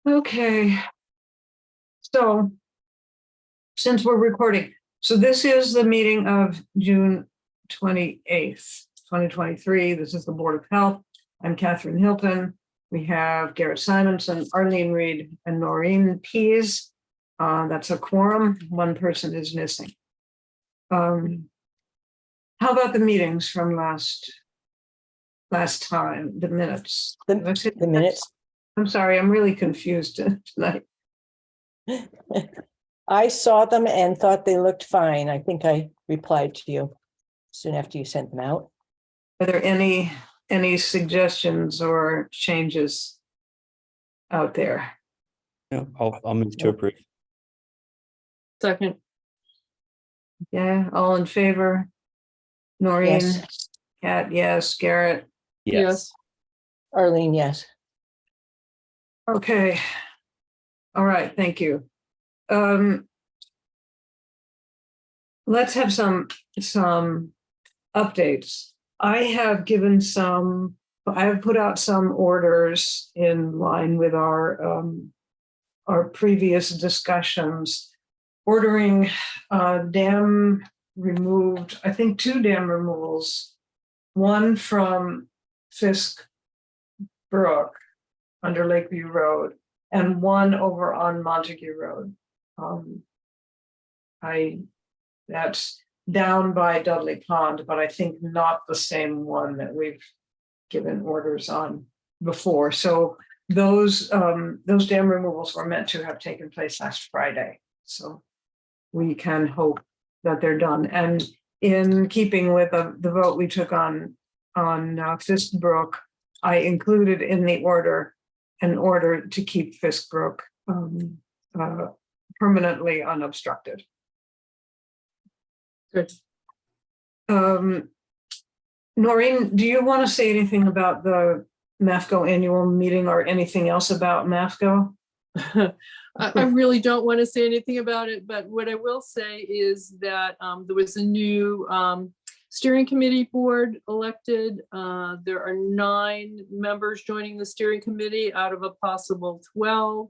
Okay. So since we're recording, so this is the meeting of June 28th, 2023. This is the Board of Health. I'm Catherine Hilton. We have Garrett Simonson, Arlene Reed, and Noreen Pease. That's a quorum. One person is missing. How about the meetings from last time, the minutes? The minutes. I'm sorry, I'm really confused tonight. I saw them and thought they looked fine. I think I replied to you soon after you sent them out. Are there any suggestions or changes out there? No, I'll move to approve. Second. Yeah, all in favor? Noreen? Yes. Kat, yes. Garrett? Yes. Arlene, yes. Okay. All right, thank you. Let's have some updates. I have put out some orders in line with our previous discussions, ordering dam removed, I think 2 dam removals, one from Fisk Brook under Lakeview Road, and one over on Montague Road. That's down by Dudley Pond, but I think not the same one that we've given orders on before. So those dam removals were meant to have taken place last Friday. So we can hope that they're done. And in keeping with the vote we took on Fisk Brook, I included in the order an order to keep Fisk Brook permanently unobstructed. Good. Noreen, do you want to say anything about the MAFCO annual meeting or anything else about MAFCO? I really don't want to say anything about it, but what I will say is that there was a new steering committee board elected. There are 9 members joining the steering committee out of a possible 12.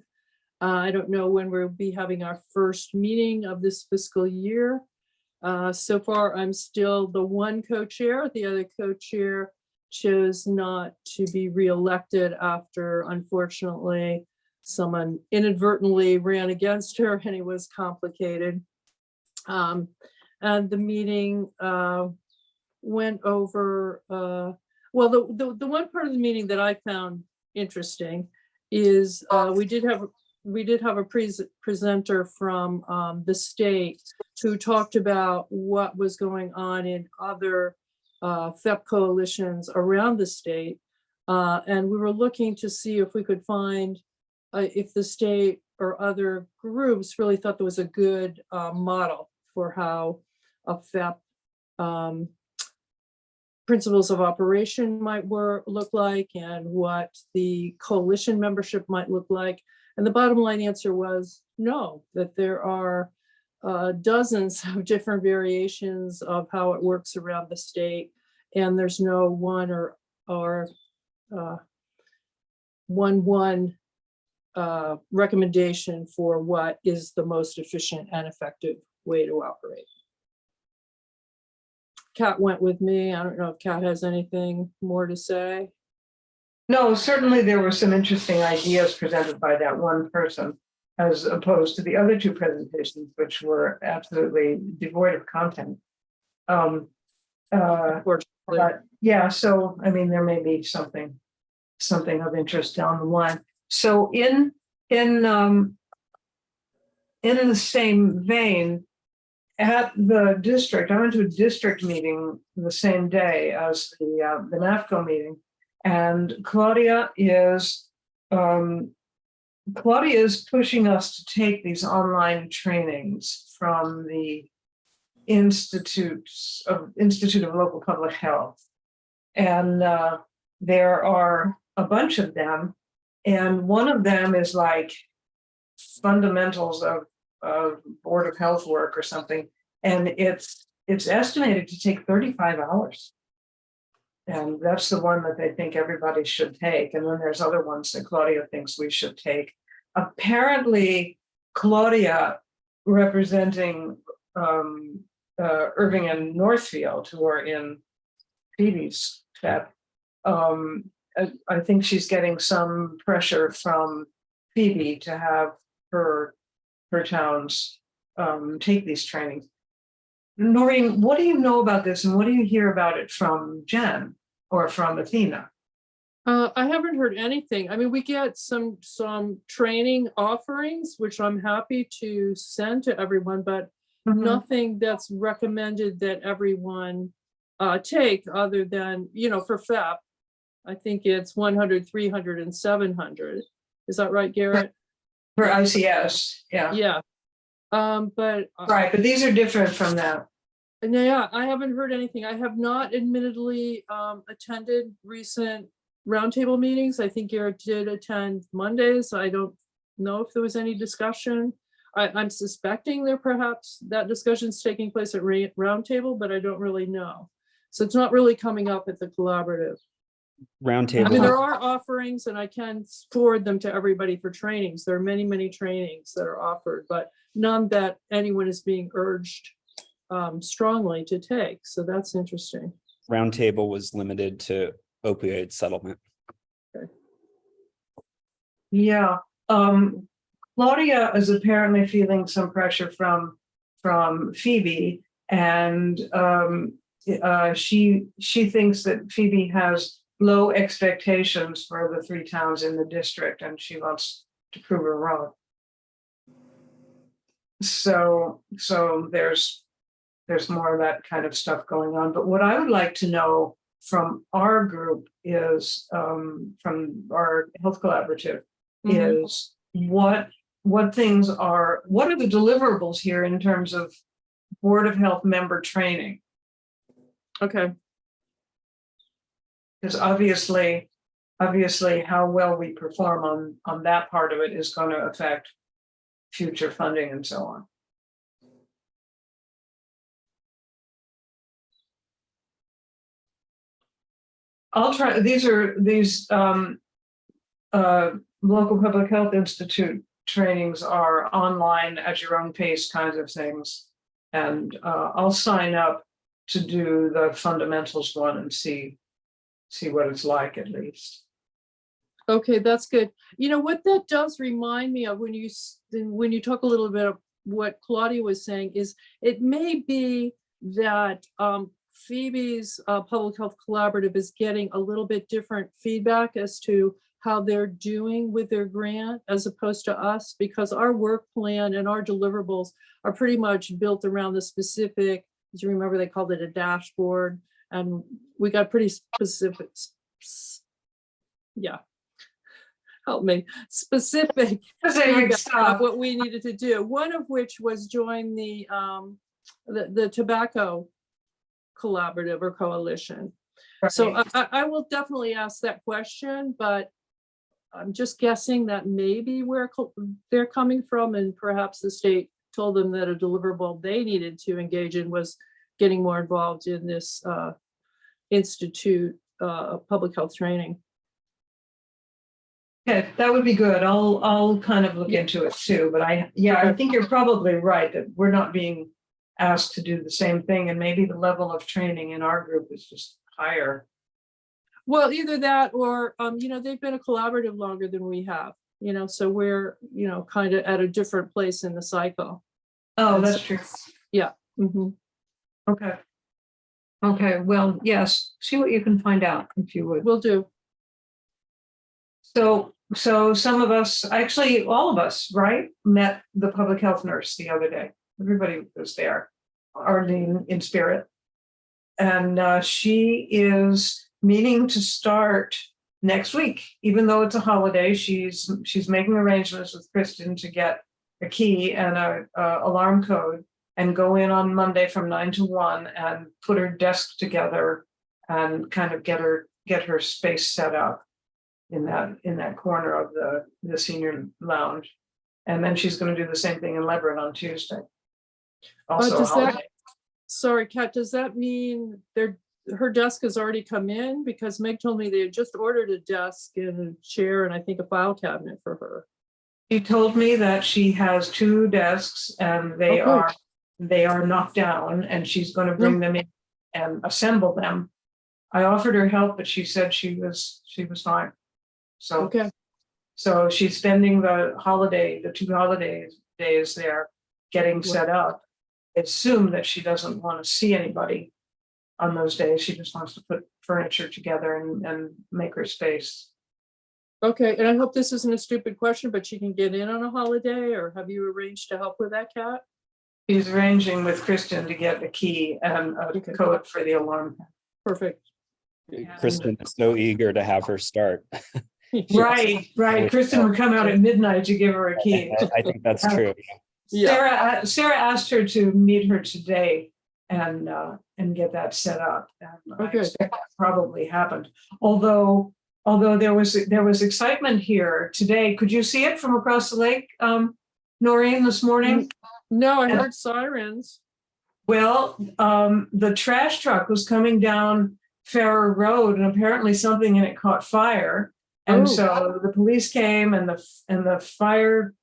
I don't know when we'll be having our first meeting of this fiscal year. So far, I'm still the one co-chair. The other co-chair chose not to be reelected after, unfortunately, someone inadvertently ran against her and it was complicated. And the meeting went over, well, the one part of the meeting that I found interesting is we did have a presenter from the state who talked about what was going on in other FEP coalitions around the state. And we were looking to see if we could find if the state or other groups really thought there was a good model for how a FEP principles of operation might look like and what the coalition membership might look like. And the bottom line answer was no, that there are dozens of different variations of how it works around the state. And there's no one recommendation for what is the most efficient and effective way to operate. Kat went with me. I don't know if Kat has anything more to say. No, certainly there were some interesting ideas presented by that one person, as opposed to the other 2 presentations, which were absolutely devoid of content. But yeah, so I mean, there may be something of interest down the line. So in the same vein, at the district, I went to a district meeting the same day as the NAFCO meeting, and Claudia is pushing us to take these online trainings from the Institute of Local Public Health, and there are a bunch of them, and one of them is like fundamentals of Board of Health work or something, and it's it's estimated to take 35 hours. And that's the one that they think everybody should take. And then there's other ones that Claudia thinks we should take. Apparently, Claudia, representing Irving and Northfield, who are in Phoebe's step, I think she's getting some pressure from Phoebe to have her towns take these trainings. Noreen, what do you know about this, and what do you hear about it from Jen or from Athena? I haven't heard anything. I mean, we get some training offerings, which I'm happy to send to everyone, but nothing that's recommended that everyone take, other than, for FEP. I think it's 100, 300, and 700. Is that right, Garrett? For ICS, yeah. Yeah. But Right, but these are different from that. yeah, I haven't heard anything. I have not admittedly attended recent roundtable meetings. I think Garrett did attend Mondays. I don't know if there was any discussion. I'm suspecting perhaps that discussion's taking place at roundtable, but I don't really know. So it's not really coming up at the collaborative. Roundtable. I mean, there are offerings, and I can forward them to everybody for trainings. There are many, many trainings that are offered, but none that anyone is being urged strongly to take. So that's interesting. Roundtable was limited to opioid settlement. Yeah. Claudia is apparently feeling some pressure from Phoebe, and she thinks that Phoebe has low expectations for the 3 towns in the district, and she wants to prove her wrong. So there's more of that kind of stuff going on. But what I would like to know from our group is, from our health collaborative, is what are the deliverables here in terms of Board of Health member training? Okay. Because obviously how well we perform on that part of it is going to affect future funding and so on. I'll try. These local public health institute trainings are online at your own pace kinds of things, and I'll sign up to do the fundamentals one and see what it's like, at least. Okay, that's good. You know what that does remind me of, when you talk a little bit of what Claudia was saying, is it may be that Phoebe's public health collaborative is getting a little bit different feedback as to how they're doing with their grant as opposed to us, because our work plan and our deliverables are pretty much built around the specific, as you remember, they called it a dashboard, and we got pretty specific, yeah, help me, specific Stop. what we needed to do. One of which was join the tobacco collaborative or coalition. So I will definitely ask that question, but I'm just guessing that maybe where they're coming from, and perhaps the state told them that a deliverable they needed to engage in was getting more involved in this institute public health training. Okay, that would be good. I'll kind of look into it too, but I think you're probably right that we're not being asked to do the same thing, and maybe the level of training in our group is just higher. Well, either that or, they've been a collaborative longer than we have, so we're, kind of at a different place in the cycle. Oh, that's true. Yeah. Mm-hmm. Okay. Okay, well, yes, see what you can find out, if you would. Will do. So some of us, actually all of us, right, met the public health nurse the other day. Everybody was there, Arlene in spirit. And she is meaning to start next week, even though it's a holiday. She's making arrangements with Kristen to get a key and a alarm code and go in on Monday from 9 to 1 and put her desk together and kind of get her space set up in that corner of the senior lounge. And then she's going to do the same thing in Lebanon on Tuesday. Also a holiday. sorry, Kat, does that mean her desk has already come in? Because Meg told me they had just ordered a desk and a chair and I think a file cabinet for her. She told me that she has 2 desks and they Oh, good. are knocked down and she's going to bring them in and assemble them. I offered her help, but she said she was fine. So, Okay, so she's spending the 2 days there getting set up. Assume that she doesn't want to see anybody on those days. She just wants to put furniture together and make her space. okay, and I hope this isn't a stupid question, but she can get in on a holiday, or have you arranged to help with that, Kat? She's arranging with Kristen to get the key and a Okay. code for the alarm. Perfect. Kristen is so eager to have her start. Right. Kristen would come out at midnight to give her a key. I think that's true. Yeah, Sarah asked her to meet her today and get that set up. And I Okay. expect that probably happened. Although there was excitement here today. Could you see it from across the lake, Noreen, this morning? no, I heard sirens. Well, the trash truck was coming down Farrer Road and apparently something in it caught fire. And Oh. so the police came and the fire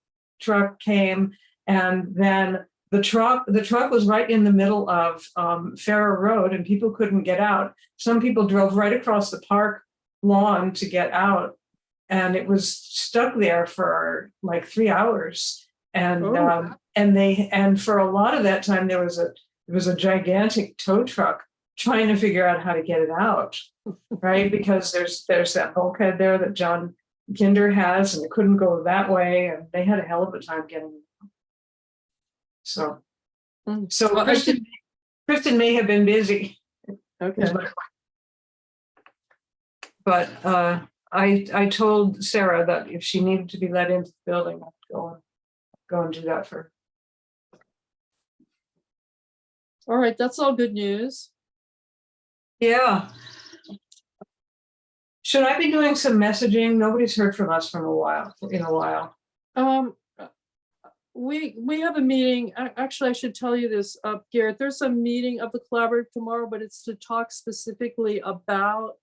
truck came, and then the truck was right in the middle of Farrer Road and people couldn't get out. Some people drove right across the park lawn to get out, and it was stuck there for like 3 hours. And Oh. and for a lot of that time there was a gigantic tow truck trying to figure out how to get it out, right? Because there's that bulkhead there that John Kinder has, and it couldn't go that way, and they had a hell of a time getting it out. So Well, Kristen may have been busy, Okay, but I told Sarah that if she needed to be let into the building, I'd go and do that for her. all right, that's all good news. Yeah. Should I be doing some messaging? Nobody's heard from us in a while. We have a meeting, actually, I should tell you this, Garrett, there's a meeting of the collaborative tomorrow, but it's to talk specifically about,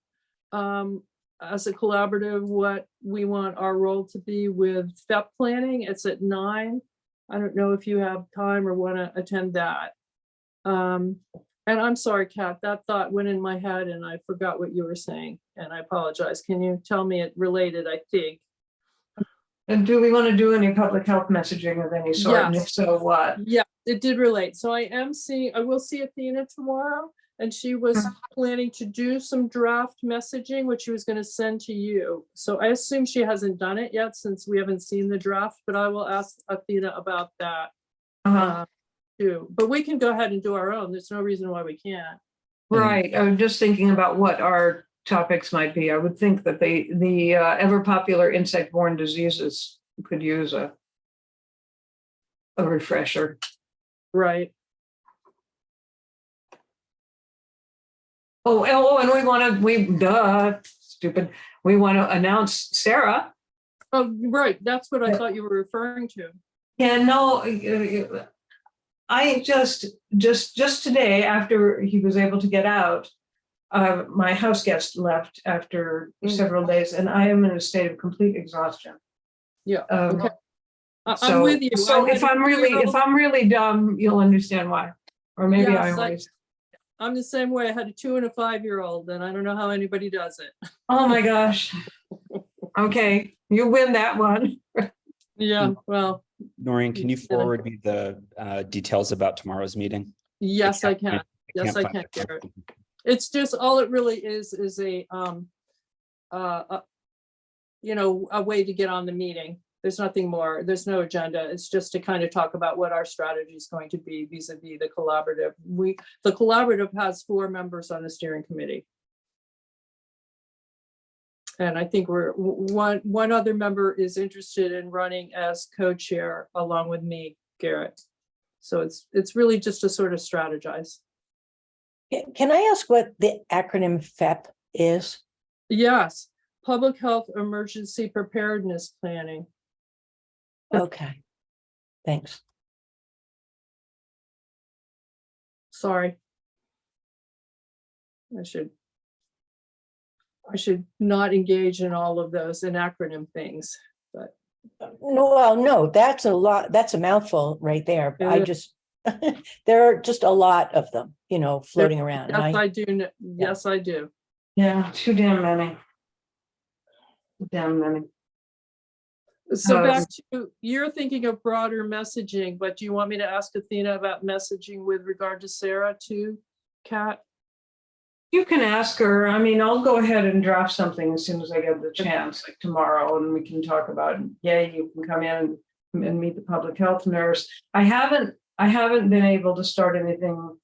as a collaborative, what we want our role to be with FEP planning. It's at 9. I don't know if you have time or want to attend that. And I'm sorry, Kat, that thought went in my head and I forgot what you were saying, and I apologize. Can you tell me it related, I think? And do we want to do any public health messaging of any sort? And if Yes. so, what? Yeah, it did relate. So I will see Athena tomorrow, and she was planning to do some draft messaging, which she was going to send to you. So I assume she hasn't done it yet since we haven't seen the draft, but I will ask Athena about that too. But we can go ahead and do our own. There's no reason why we can't. Right. I'm just thinking about what our topics might be. I would think that the ever popular insect-borne diseases could use a refresher. Right. Oh, and we want to announce Sarah. Oh, right. That's what I thought you were referring to. Yeah, no, I just today, after he was able to get out, my house guest left after several days, and I am in a state of complete exhaustion. Yeah. Okay. So, I'm with you. So if I'm really dumb, you'll understand why. Or maybe Yes, I always. I'm the same way. I had a 2 and a 5-year-old, and I don't know how anybody does it. Oh my gosh. Okay, you win that one. Yeah, well. Noreen, can you forward me the details about tomorrow's meeting? Yes, I can. Yes, I can, Garrett. It's just, all it really is a way to get on the meeting. There's nothing more. There's no agenda. It's just to kind of talk about what our strategy is going to be vis-a-vis the collaborative. The collaborative has 4 members on the steering committee. And I think one other member is interested in running as co-chair along with me, Garrett. So it's really just to sort of strategize. Can I ask what the acronym FEP is? Yes, Public Health Emergency Preparedness Planning. Okay, thanks. Sorry. I should not engage in all of those in acronym things, but No, well, no, that's a lot, that's a mouthful right there. I Yeah. just, there are just a lot of them, you know, floating around. And yes, I do. Yes, I do. Yeah, too damn many. Too damn many. So back to, you're thinking of broader messaging, but do you want me to ask Athena about messaging with regard to Sarah too, Kat? You can ask her. I mean, I'll go ahead and draft something as soon as I get the chance, like tomorrow, and we can talk about, yeah, you can come in and meet the public health nurse. I haven't been able to start anything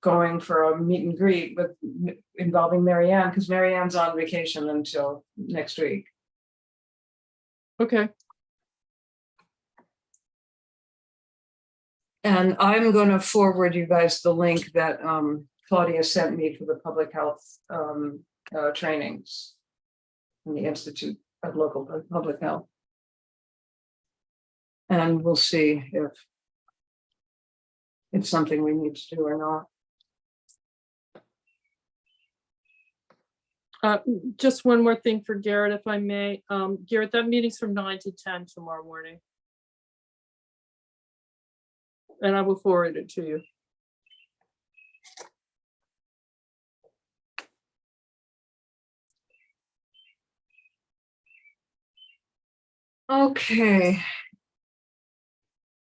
going for a meet and greet with involving Mary Ann, because Mary Ann's on vacation until next week. Okay, And I'm going to forward you guys the link that Claudia sent me for the public health trainings in the Institute of Local Public Health. And we'll see if it's something we need to do or not. just one more thing for Garrett, if I may. Garrett, that meeting's from 9 to 10 tomorrow morning. And I will forward it to you. Okay.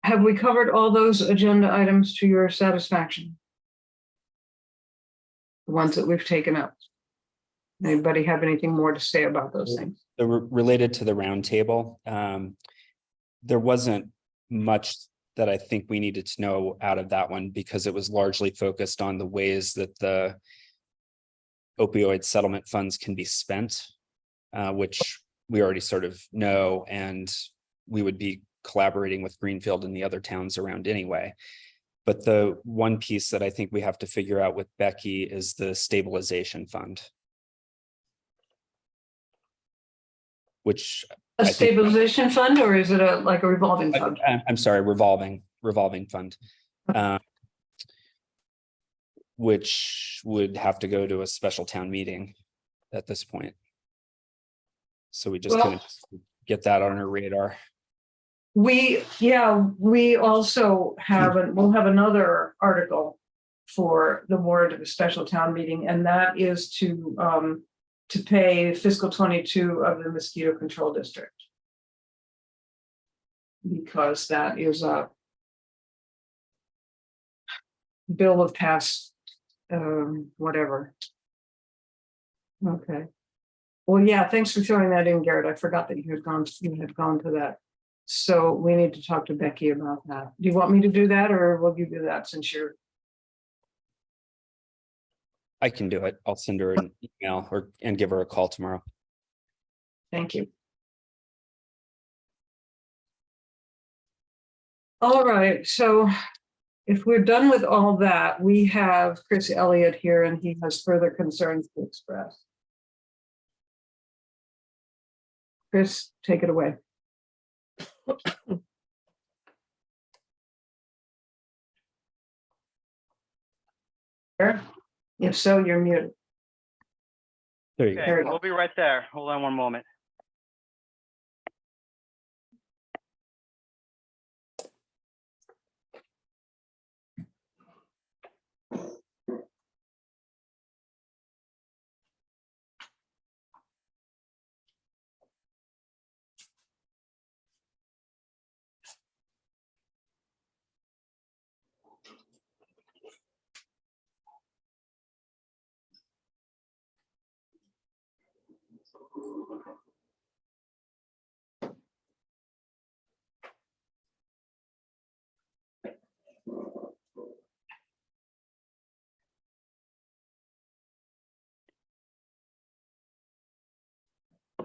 Have we covered all those agenda items to your satisfaction? The ones that we've taken up. Anybody have anything more to say about those things? Related to the roundtable, there wasn't much that I think we needed to know out of that one, because it was largely focused on the ways that the opioid settlement funds can be spent, which we already sort of know, and we would be collaborating with Greenfield and the other towns around anyway. But the one piece that I think we have to figure out with Becky is the stabilization fund, which A I think- stabilization fund, or is it like a revolving fund? I'm sorry, revolving fund. Which would have to go to a special town meeting at this point. So we just Well- couldn't get that on our radar. We also we'll have another article for the warrant of a special town meeting, and that is to pay fiscal 22 of the mosquito control district. Because that is a bill of past, whatever. Okay. Well, yeah, thanks for throwing that in, Garrett. I forgot that you had gone to that. So we need to talk to Becky about that. Do you want me to do that, or will you do that since you're? I can do it. I'll send her an email and give her a call tomorrow. Thank you. All right, so if we're done with all that, we have Chris Elliott here, and he has further concerns to express. Chris, take it away. If so, you're muted. There you go. There we Okay, go. we'll be right there. Hold on one moment.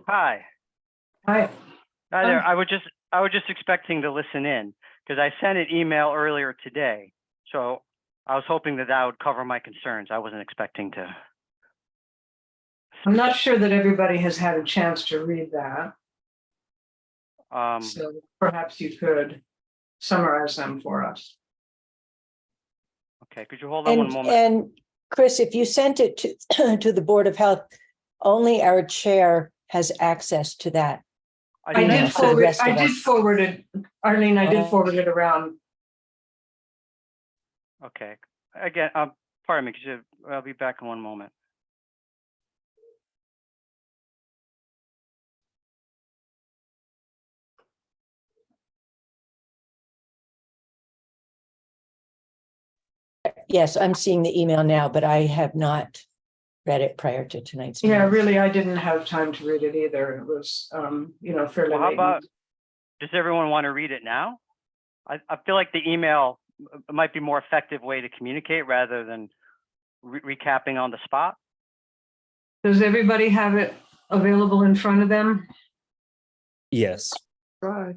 Hi. Hi. Hi there. I was just expecting to listen in because I sent an email earlier today. So I was hoping that would cover my concerns. I wasn't expecting to. I'm not sure that everybody has had a chance to read that, so perhaps you could summarize them for us. Okay, could you hold on one And, moment? and Chris, if you sent it to, to the Board of Health, only our chair has access to that. I Yeah, did so the forward, rest I of did us- forward it, Arlene, I did Oh. forward it around. Okay, again, pardon me, I'll be back in one moment. Yes, I'm seeing the email now, but I have not read it prior to tonight's. Yeah, meeting. really, I didn't have time to read it either. It was, fairly Well, how late. about, does everyone want to read it now? I feel like the email might be more effective way to communicate rather than recapping on the spot. Does everybody have it available in front of them? Yes. Right.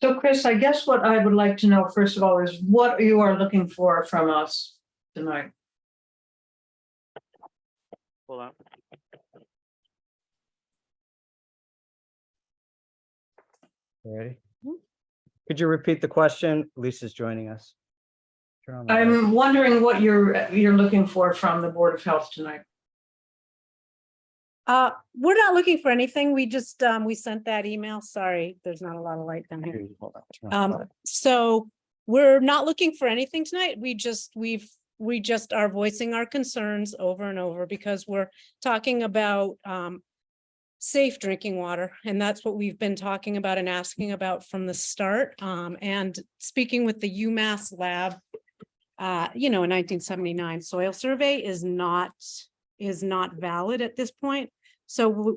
So Chris, I guess what I would like to know, first of all, is what you are looking for from us tonight. Hold on. Ready? Could you repeat the question? Lisa's joining us. Turn on the mic. I'm wondering what you're looking for from the Board of Health tonight. We're not looking for anything. We just, we sent that email. Sorry, there's not a lot of light down here. Hold on, turn on the mic. So we're not looking for anything tonight. We just are voicing our concerns over and over because we're talking about, safe drinking water. And that's what we've been talking about and asking about from the start. And speaking with the UMass lab, a 1979 soil survey is not valid at this point. So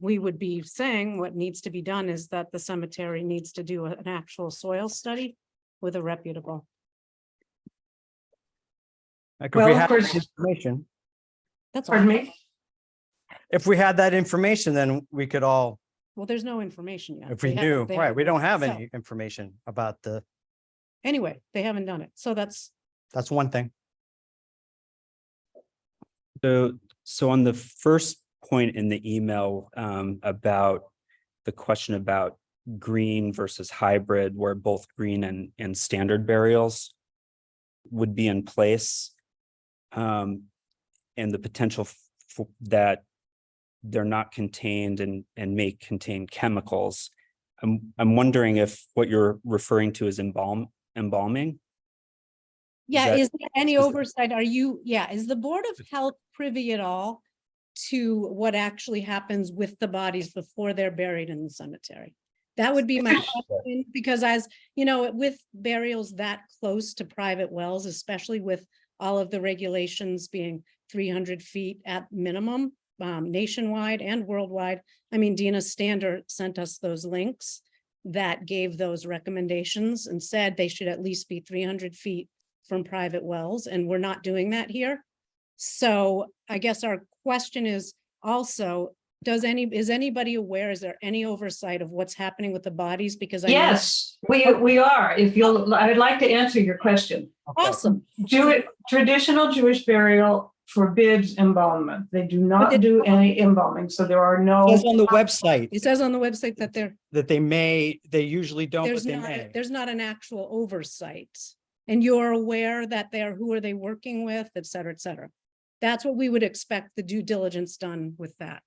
we would be saying what needs to be done is that the cemetery needs to do an actual soil study with a reputable. Like, Well, if we of had course- that information, That's all. Pardon me? if we had that information, then we could all, Well, there's no information yet. if we They haven't- knew, they right, we haven't don't have done it. any information about So, anyway, they haven't done it. So that's, that's one thing. So on the first point in the email, about the question about green versus hybrid, where both green and standard burials would be in place. And the potential that they're not contained and may contain chemicals. I'm wondering if what you're referring to is embalming? yeah, that- is there any is that- oversight? Is the Board of Health privy at all to what actually happens with the bodies before they're buried in the cemetery? That would be my question, because as, you know, with burials that close to private wells, especially with all of the regulations being 300 feet at minimum, nationwide and worldwide. I mean, Dina Stander sent us those links that gave those recommendations and said they should at least be 300 feet from private wells, and we're not doing that here. So I guess our question is also, is anybody aware, is there any oversight of what's happening with the bodies? Because I know- Yes, we are. If you'll, I would like to answer your question. Awesome. Traditional Jewish burial forbids embalmment. They do But not they- do any embalming, so there are no. It says on the website It says on the website that that they usually don't, but they may. there's not an actual oversight. And you're aware that who are they working with, et cetera, et cetera. That's what we would expect the due diligence done with that.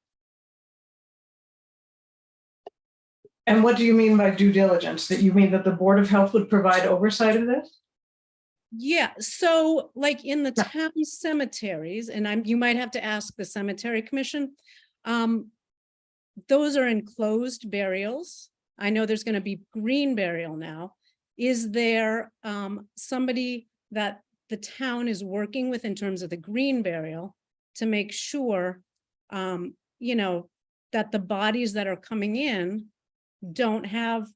And what do you mean by due diligence? That you mean that the Board of Health would provide oversight of this? Yeah, so like in the town cemeteries, and you might have to ask the cemetery commission. Those are enclosed burials. I know there's going to be green burial now. Is there somebody that the town is working with in terms of the green burial to make sure, you know, that the bodies that are coming in don't have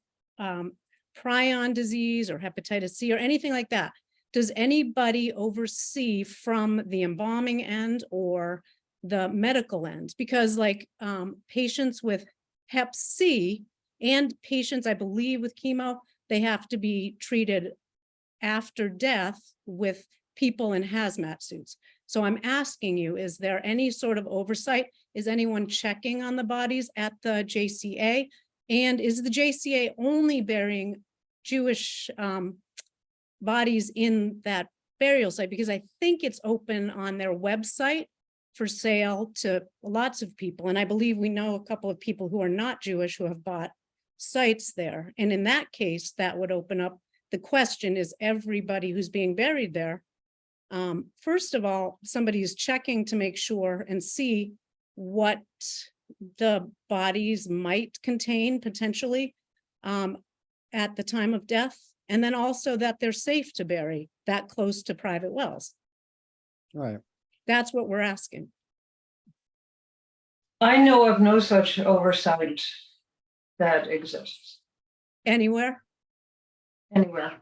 prion disease or hepatitis C or anything like that? Does anybody oversee from the embalming end or the medical end? Because like patients with hep C and patients, I believe, with chemo, they have to be treated after death with people in hazmat suits. So I'm asking you, is there any sort of oversight? Is anyone checking on the bodies at the JCA? And is the JCA only burying Jewish bodies in that burial site? Because I think it's open on their website for sale to lots of people. And I believe we know a couple of people who are not Jewish who have bought sites there. And in that case, that would open up the question, is everybody who's being buried there? First of all, somebody is checking to make sure and see what the bodies might contain potentially at the time of death. And then also that they're safe to bury that close to private wells. Right. That's what we're asking. I know of no such oversight that exists Anywhere? anywhere.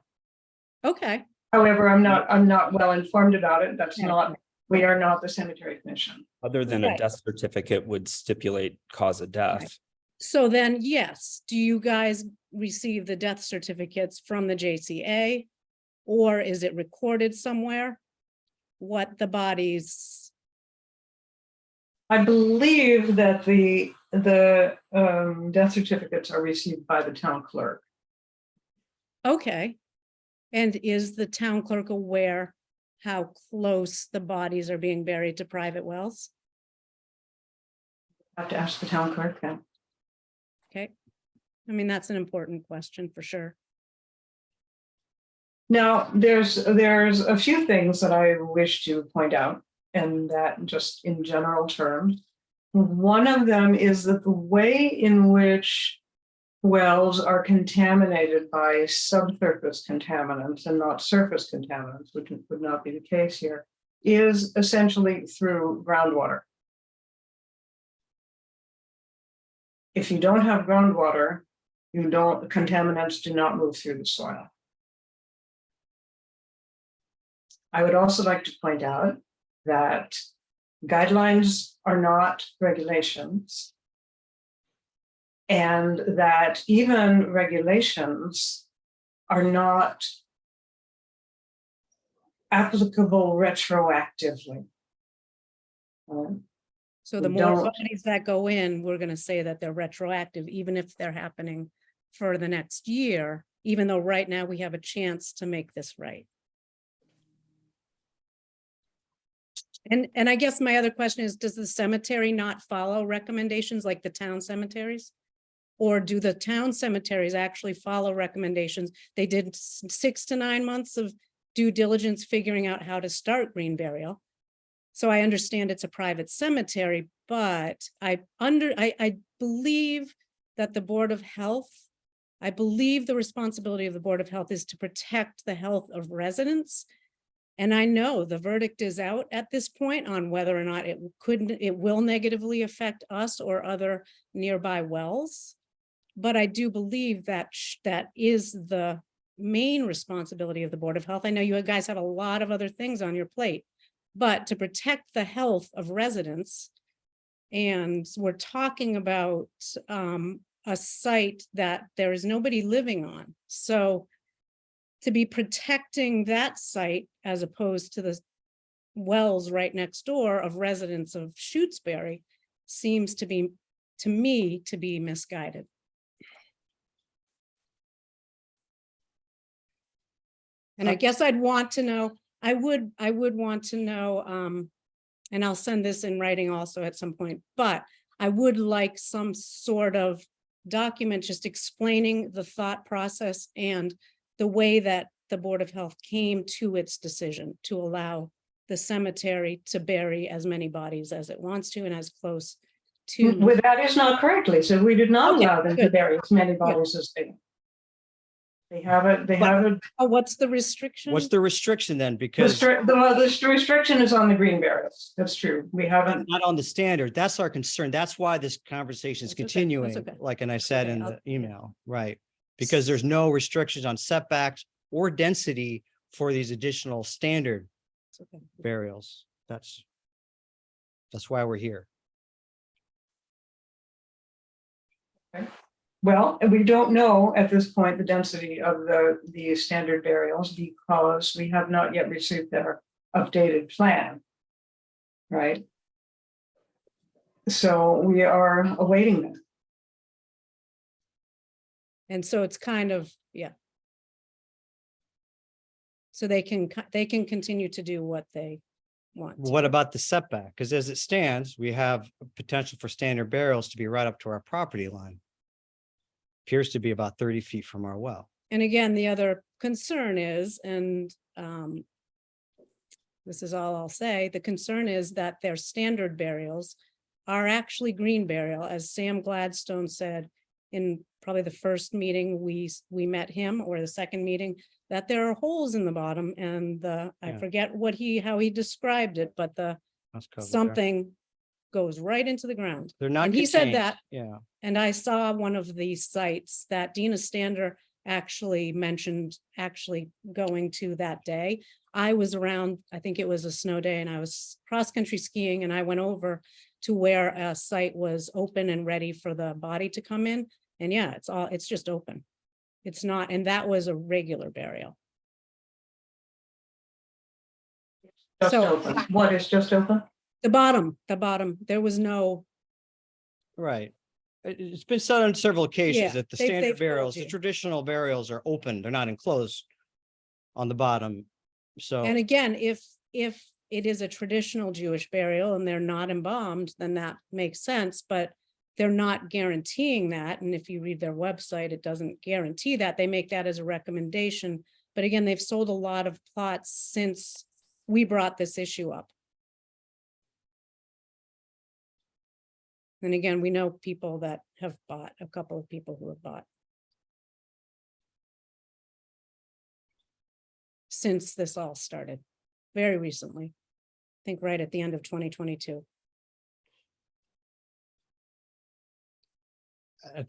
Okay, However, I'm not well informed about it. That's Right. not, we are not the cemetery commission. Other than a Right. death certificate would stipulate cause of death. so then, yes, do you guys receive the death certificates from the JCA? Or is it recorded somewhere? What the bodies, I believe that the death certificates are received by the town clerk. okay. And is the town clerk aware how close the bodies are being buried to private wells? I have to ask the town clerk then. Okay. I mean, that's an important question for sure. Now, there's a few things that I wish to point out, and that just in general terms. One of them is that the way in which wells are contaminated by subsurface contaminants and not surface contaminants, which would not be the case here, is essentially through groundwater. If you don't have groundwater, contaminants do not move through the soil. I would also like to point out that guidelines are not regulations. And that even regulations are not applicable retroactively. So the We more don't- bodies that go in, we're gonna say that they're retroactive, even if they're happening for the next year, even though right now we have a chance to make this right. And I guess my other question is, does the cemetery not follow recommendations like the town cemeteries? Or do the town cemeteries actually follow recommendations? They did 6 to 9 months of due diligence figuring out how to start green burial. So I understand it's a private cemetery, but I believe that the Board of Health I believe the responsibility of the Board of Health is to protect the health of residents. And I know the verdict is out at this point on whether or not it will negatively affect us or other nearby wells. But I do believe that that is the main responsibility of the Board of Health. I know you guys have a lot of other things on your plate, but to protect the health of residents, and we're talking about a site that there is nobody living on. So to be protecting that site as opposed to the wells right next door of residents of Shutesbury seems to be, to me, to be misguided. And I guess I'd want to know, I would want to know, and I'll send this in writing also at some point, but I would like some sort of document just explaining the thought process and the way that the Board of Health came to its decision to allow the cemetery to bury as many bodies as it wants to and as close to. Well, that is not correct, Lisa. We did not Okay, allow them to good. bury as many bodies as they have it, they have it. Oh, what's the restriction? What's the restriction then? Because The restriction is on the green burials. That's true. We haven't, not on the standard. That's our concern. That's why this conversation is That's okay. That's continuing, okay. like, and I said in Okay, the email, right? Because there's no restrictions on setbacks or density for these additional standard It's okay. burials. That's why we're here. well, we don't know at this point the density of the standard burials because we have not yet received their updated plan. Right? So we are awaiting them. And so it's kind of, yeah. So they can continue to do what they want. to. What about the setback? Because as it stands, we have potential for standard burials to be right up to our property line. Appears to be about 30 feet from our well. And again, the other concern is, and this is all I'll say, the concern is that their standard burials are actually green burial, as Sam Gladstone said in probably the first meeting we met him, or the second meeting, that there are holes in the bottom, and I Yeah. forget how he described it, but That's covered there. something goes right into the ground. They're not. And he said contained. that. Yeah. And I saw one of these sites that Dina Stander actually mentioned actually going to that day. I was around, I think it was a snow day, and I was cross-country skiing, and I went over to where a site was open and ready for the body to come in. And yeah, it's just open. It's not, and that was a regular burial. Just So- open. What is just open? The bottom, there was no, Right. It's been said on several occasions Yeah, that the they've standard told burials, the you. traditional burials are open. They're not enclosed on the bottom. So. and again, if it is a traditional Jewish burial and they're not embalmed, then that makes sense, but they're not guaranteeing that. And if you read their website, it doesn't guarantee that. They make that as a recommendation. But again, they've sold a lot of plots since we brought this issue up. And again, we know people that have bought, a couple of people who have bought. Since this all started, very recently, I think right at the end of 2022.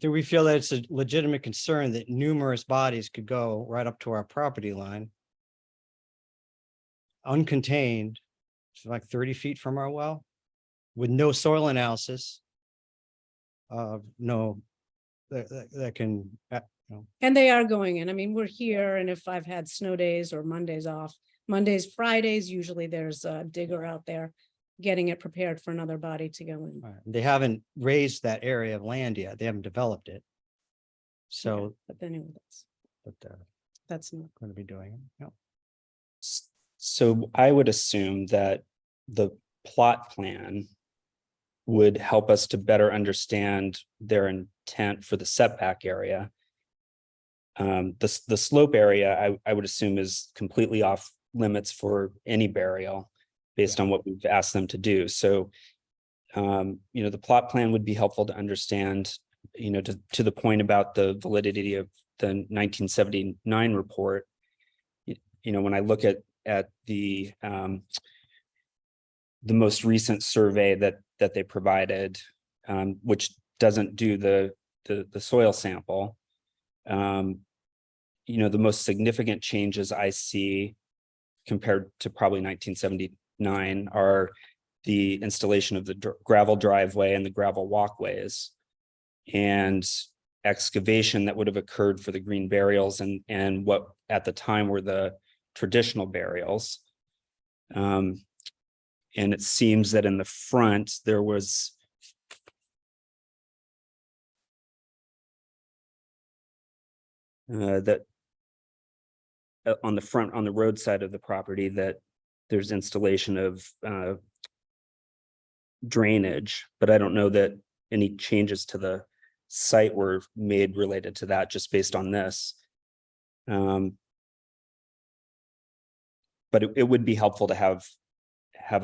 Do we feel that it's a legitimate concern that numerous bodies could go right up to our property line? Uncontained, so like 30 feet from our well, with no soil analysis. No, that can, And they are going in. I mean, we're here, and if I've had snow days or Mondays off, Mondays, Fridays, usually there's a digger out there getting it prepared for another body to go in. they haven't raised that area of land yet. They haven't developed it. So, But then that's, but they're that's not. going to be doing it. Yeah. So I would assume that the plot plan would help us to better understand their intent for the setback area. The slope area, I would assume, is completely off limits for any burial based on what we've asked them to do. So, the plot plan would be helpful to understand, to the point about the validity of the 1979 report, you know, when I look at the most recent survey that they provided, which doesn't do the soil sample, you know, the most significant changes I see compared to probably 1979 are the installation of the gravel driveway and the gravel walkways, and excavation that would have occurred for the green burials and what at the time were the traditional burials. And it seems that in the front there was that on the front, on the road side of the property, that there's installation of drainage, but I don't know that any changes to the site were made related to that, just based on this. But it would be helpful to have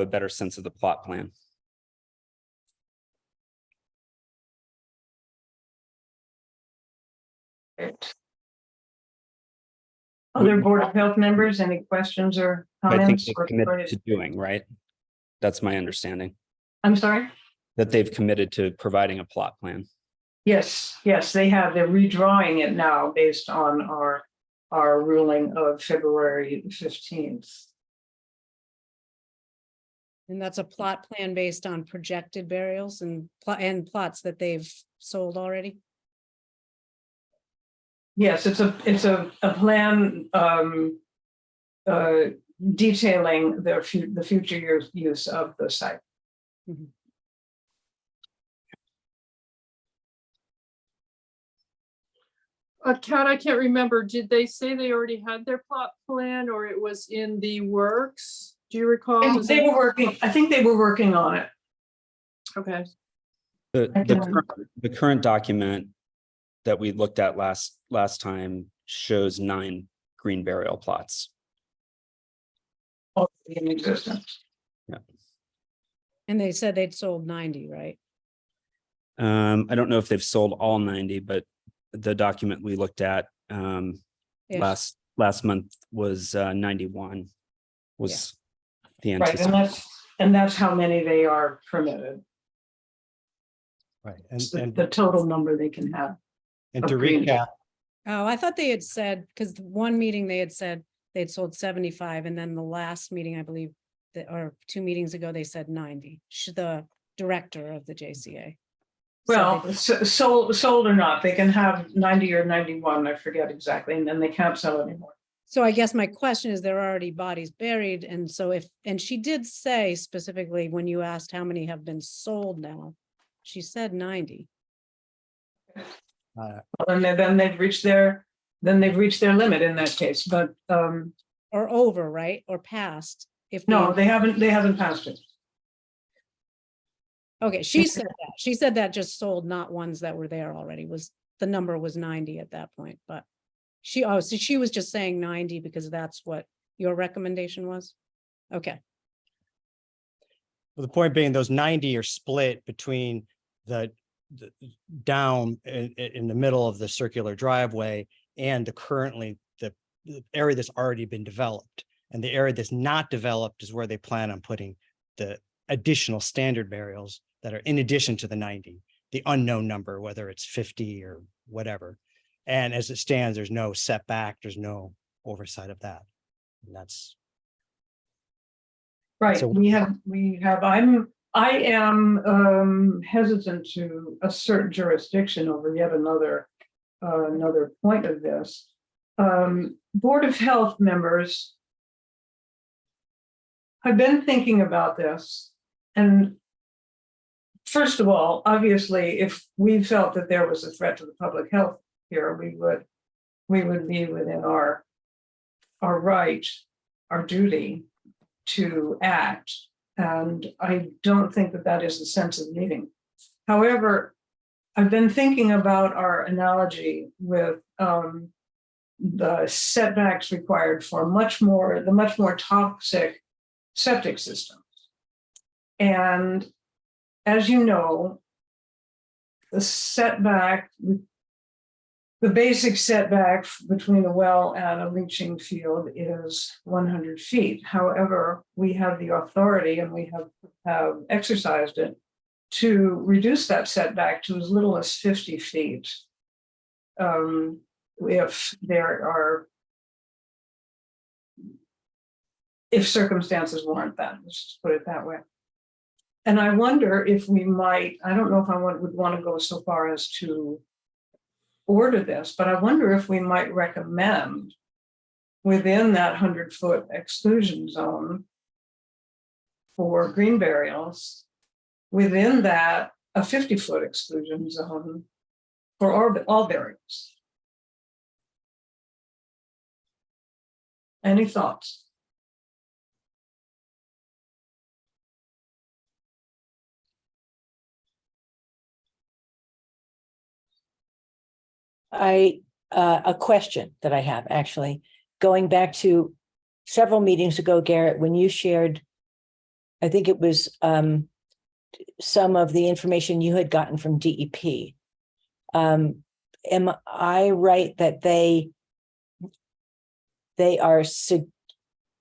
a better sense of the plot plan. Other Board of Health members, any questions or I think comments? they've committed to doing, right? That's my understanding, I'm sorry? that they've committed to providing a plot plan. Yes, they have. They're redrawing it now based on our ruling of February 15th. And that's a plot plan based on projected burials and plots that they've sold already. Yes, it's a plan detailing the future use of the site. Kat, I can't remember. Did they say they already had their plot plan or it was in the works? Do you recall? And Was they that- were working, I think they were working on it. Okay. The current document that we looked at last time shows 9 green burial plots. Already in existence. And they said they'd sold 90, right? I don't know if they've sold all 90, but the document we looked at Yes. last month was 91 was the Right, anticipated. and that's how many they are permitted. Right, It's and the total number they can have. to green. recap, Oh, I thought they had said, because one meeting they had said they'd sold 75, and then the last meeting, I believe, or 2 meetings ago, they said 90. The director of the JCA. said Well, they- sold or not, they can have 90 or 91, I forget exactly, and then they can't sell anymore. So I guess my question is, there are already bodies buried, and so and she did say specifically, when you asked how many have been sold now, she said 90. And then they've reached their limit in that case, but Or over, right? Or past. If no, we- they haven't passed it. Okay, she said that. She said that just sold, not ones that were there already, the number was 90 at that point, but so she was just saying 90 because that's what your recommendation was? Okay, the point being, those 90 are split between the down in the middle of the circular driveway and the area that's already been developed. And the area that's not developed is where they plan on putting the additional standard burials that are in addition to the 90, the unknown number, whether it's 50 or whatever. And as it stands, there's no setback, there's no oversight of that. And that's, Right, So- I am hesitant to assert jurisdiction over yet another point of this. Board of Health members, I've been thinking about this, and first of all, obviously, if we felt that there was a threat to the public health here, we would be within our right, our duty to act. And I don't think that is the sense of the meeting. However, I've been thinking about our analogy with the setbacks required for the much more toxic septic systems. And as you know, the setback the basic setback between the well and a leaching field is 100 feet. However, we have the authority and we have exercised it to reduce that setback to as little as 50 feet. If circumstances warrant that, let's just put it that way. And I wonder if we might, I don't know if I would want to go so far as to order this, but I wonder if we might recommend within that 100-foot exclusion zone for green burials, within that a 50-foot exclusion zone for all burials. Any thoughts? A question that I have, actually, going back to several meetings ago, Garrett, when you shared, I think it was some of the information you had gotten from DEP. Am I right that they are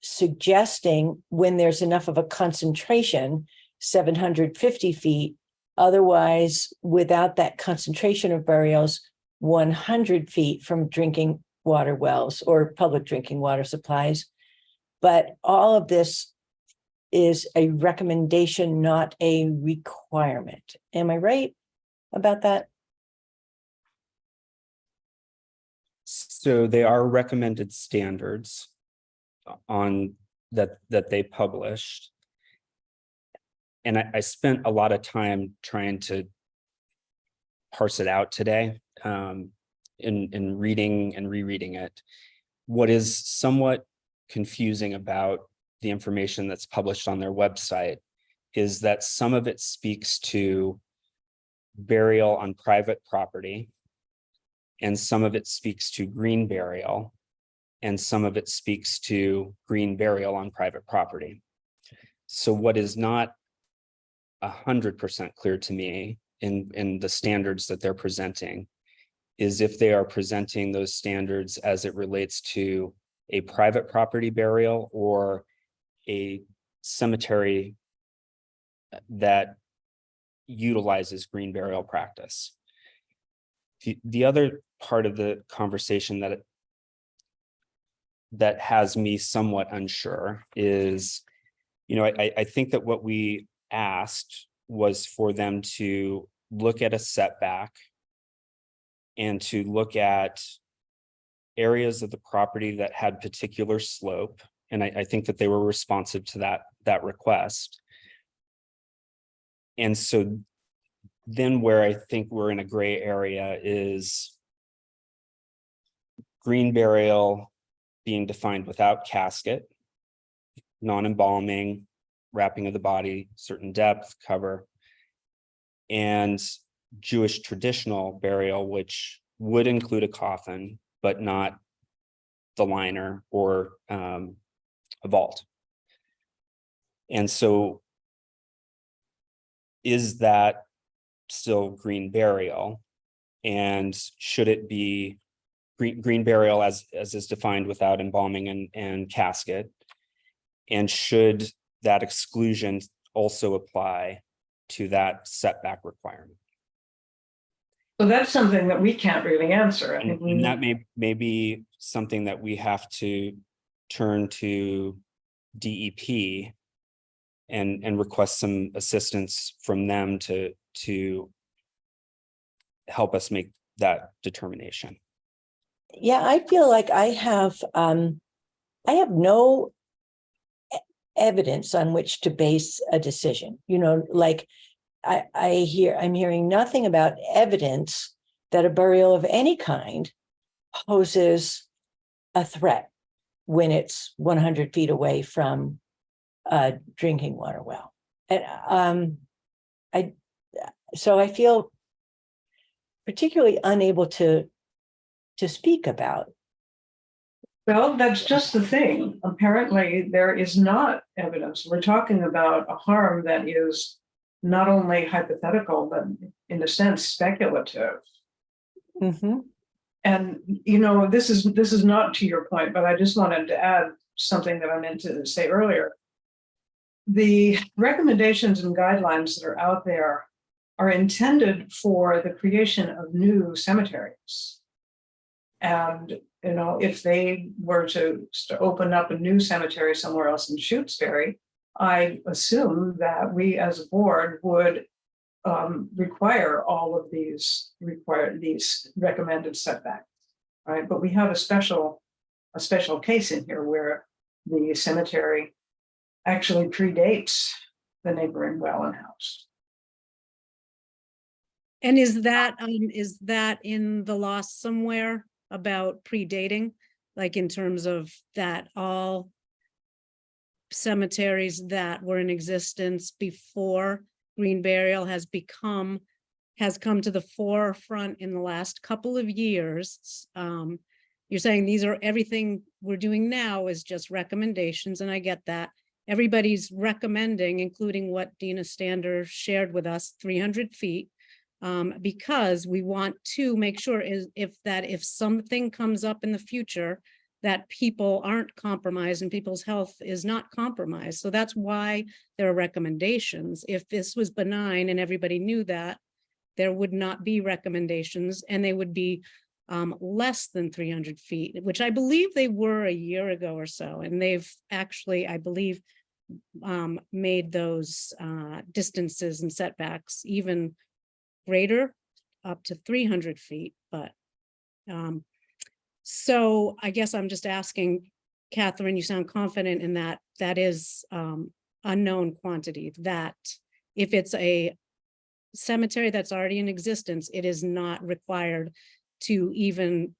suggesting when there's enough of a concentration, 750 feet, otherwise without that concentration of burials, 100 feet from drinking water wells or public drinking water supplies. But all of this is a recommendation, not a requirement. Am I right about that? So they are recommended standards on that they published. And I spent a lot of time trying to parse it out today, in reading and rereading it. What is somewhat confusing about the information that's published on their website is that some of it speaks to burial on private property, and some of it speaks to green burial, and some of it speaks to green burial on private property. So what is not 100% clear to me in the standards that they're presenting is if they are presenting those standards as it relates to a private property burial or a cemetery that utilizes green burial practice. The other part of the conversation that has me somewhat unsure is, I think that what we asked was for them to look at a setback and to look at areas of the property that had particular slope. And I think that they were responsive to that request. And so then where I think we're in a gray area is green burial being defined without casket, non-embalming, wrapping of the body, certain depth, cover, and Jewish traditional burial, which would include a coffin, but not the liner or a vault. And so is that still green burial? And should it be green burial as is defined without embalming and casket? And should that exclusion also apply to that setback requirement? So that's something that we can't really answer. I think And that may be something that we have to turn to DEP and request some assistance from them to help us make that determination. Yeah, I feel like I have no evidence on which to base a decision. Like I'm hearing nothing about evidence that a burial of any kind poses a threat when it's 100 feet away from a drinking water well. And so I feel particularly unable to speak about. Well, that's just the thing. Apparently, there is not evidence. We're talking about a harm that is not only hypothetical, but in a sense speculative. Mm-hmm. And, you know, this is not to your point, but I just wanted to add something that I meant to say earlier. The recommendations and guidelines that are out there are intended for the creation of new cemeteries. And, you know, if they were to open up a new cemetery somewhere else in Shutesbury, I assume that we as a board would require all of these recommended setbacks, right? But we have a special case in here where the cemetery actually predates the neighboring well and house. And is that in the law somewhere about predating, like in terms of that all cemeteries that were in existence before green burial has come to the forefront in the last couple of years? You're saying everything we're doing now is just recommendations, and I get that. Everybody's recommending, including what Dina Stander shared with us, 300 feet. Because we want to make sure if something comes up in the future, that people aren't compromised and people's health is not compromised. So that's why there are recommendations. If this was benign and everybody knew that, there would not be recommendations, and they would be less than 300 feet, which I believe they were a year ago or so. And they've actually, I believe, made those distances and setbacks even greater, up to 300 feet. But so I guess I'm just asking, Catherine, you sound confident in that is unknown quantity, that if it's a cemetery that's already in existence, it is not required to, even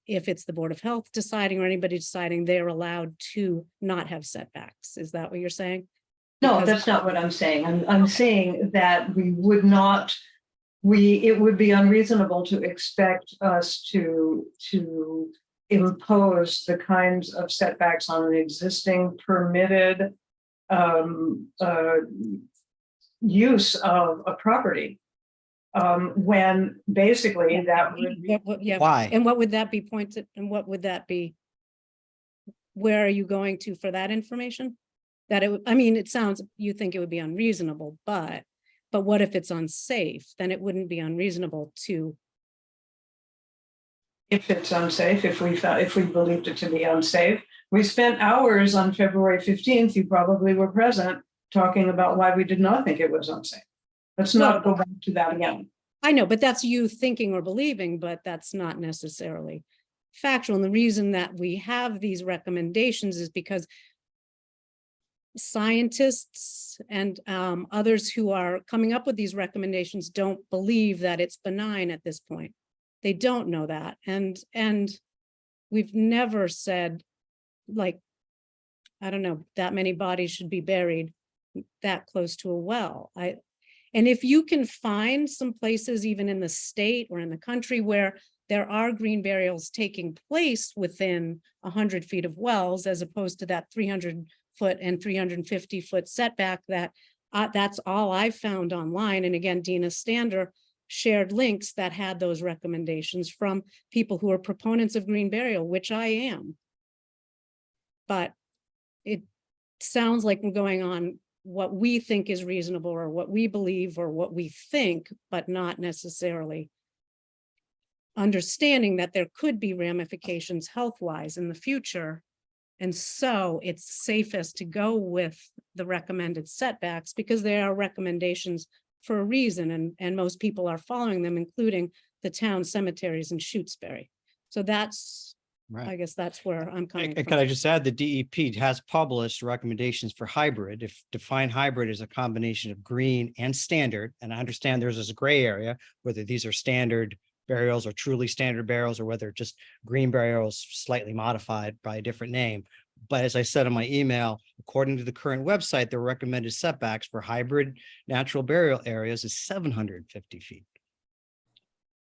if it's the Board of Health deciding or anybody deciding, they're allowed to not have setbacks. Is that what you're saying? No, that's not what I'm saying. I'm saying that we would not, it would be unreasonable to expect us to impose the kinds of setbacks on an existing permitted use of a property. When basically that would Yeah. Why? And what would that be pointed, and what would that be? Where are you going to for that information? That it would, I mean, it sounds, you think it would be unreasonable, but what if it's unsafe? Then it wouldn't be unreasonable to. if it's unsafe, if we believed it to be unsafe. We spent hours on February 15th, you probably were present, talking about why we did not think it was unsafe. Let's not go back to that again. I know, but that's you thinking or believing, but that's not necessarily factual. And the reason that we have these recommendations is because scientists and others who are coming up with these recommendations don't believe that it's benign at this point. They don't know that. And we've never said, like, I don't know, that many bodies should be buried that close to a well. And if you can find some places, even in the state or in the country, where there are green burials taking place within 100 feet of wells, as opposed to that 300-foot and 350-foot setback, that's all I've found online. And again, Dina Stander shared links that had those recommendations from people who are proponents of green burial, which I am. But it sounds like we're going on what we think is reasonable, or what we believe, or what we think, but not necessarily understanding that there could be ramifications health-wise in the future. And so it's safest to go with the recommended setbacks, because they are recommendations for a reason, and most people are following them, including the town cemeteries in Shutesbury. So that's, Right. I guess that's where I'm coming And from. can I just add, the DEP has published recommendations for hybrid. If define hybrid as a combination of green and standard, and I understand there's this gray area, whether these are standard burials or truly standard burials, or whether just green burials slightly modified by a different name. But as I said in my email, according to the current website, the recommended setbacks for hybrid natural burial areas is 750 feet.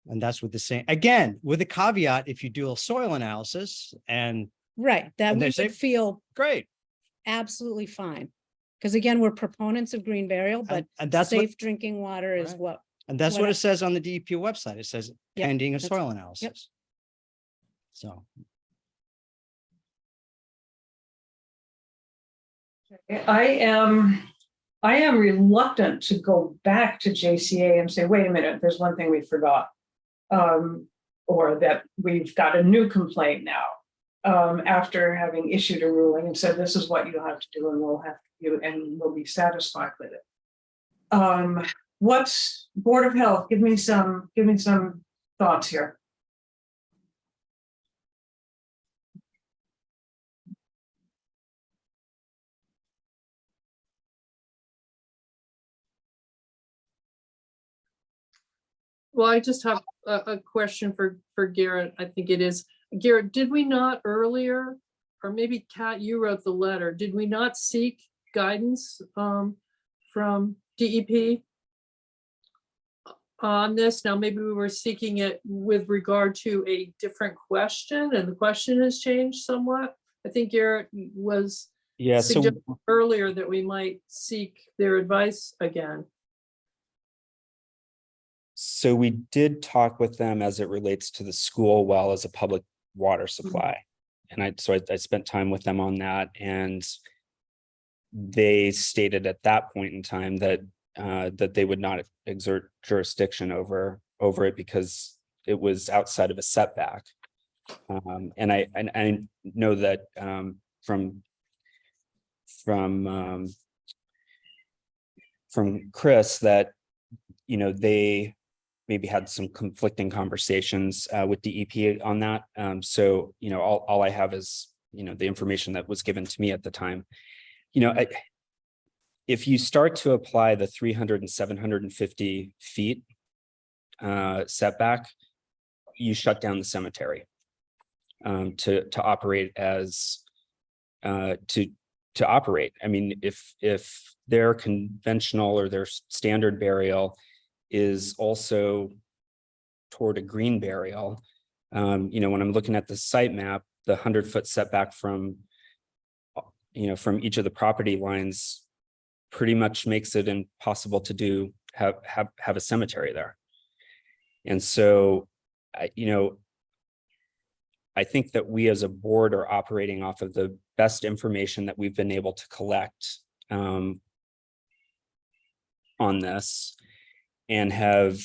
And that's with the same, again, with a caveat, if you do a soil analysis and Right, that And we they would say- feel great. absolutely fine. Because again, we're proponents of green burial, but And that's what, safe drinking water is Right. what, and that's what what I- it says on the DEP website. It says Yep, pending a that's- soil analysis. So, I am reluctant to go back to JCA and say, wait a minute, there's one thing we forgot. Or that we've got a new complaint now. After having issued a ruling and said, this is what you have to do, and we'll be satisfied with it. What's Board of Health? Give me some thoughts here. Well, I just have a question for Garrett. I think it is. Garrett, did we not earlier, or maybe Kat, you wrote the letter, did we not seek guidance from DEP on this? Now, maybe we were seeking it with regard to a different question, and the question has changed somewhat. I think Garrett was suggesting earlier that we might seek their advice again. So we did talk with them as it relates to the school well as a public water supply. And I spent time with them on that, and they stated at that point in time that that they would not exert jurisdiction over it because it was outside of a setback. And I know that from Chris that, you know, they maybe had some conflicting conversations with DEP on that. So, you know, all I have is, you know, the information that was given to me at the time. You know, if you start to apply the 300 and 750 feet setback, you shut down the cemetery to operate as to operate. I mean, if their conventional or their standard burial is also toward a green burial, you know, when I'm looking at the site map, the 100-foot setback from, you know, from each of the property lines pretty much makes it impossible to have a cemetery there. And so, you know, I think that we as a board are operating off of the best information that we've been able to collect on this, and have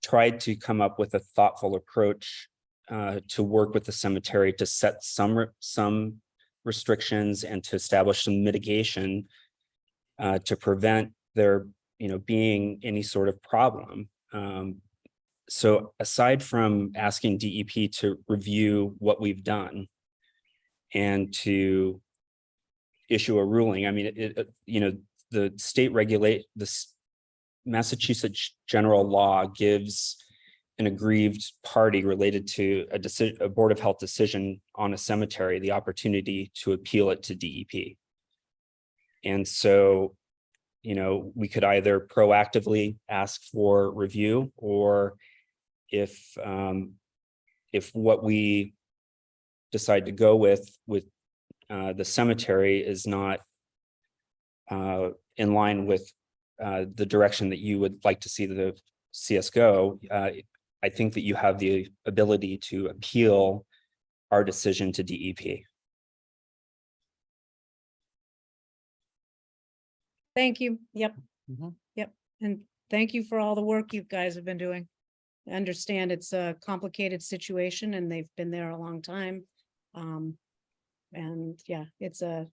tried to come up with a thoughtful approach to work with the cemetery to set some restrictions and to establish some mitigation to prevent there, you know, being any sort of problem. So aside from asking DEP to review what we've done and to issue a ruling, I mean, you know, the state Massachusetts general law gives an aggrieved party related to a Board of Health decision on a cemetery the opportunity to appeal it to DEP. And so, you know, we could either proactively ask for review, or if what we decide to go with the cemetery is not in line with the direction that you would like to see the CS go, I think that you have the ability to appeal our decision to DEP. Thank you. Yep. Mhm. Yep. And thank you for all the work you guys have been doing. I understand it's a complicated situation and they've been there a long time. And yeah, it's a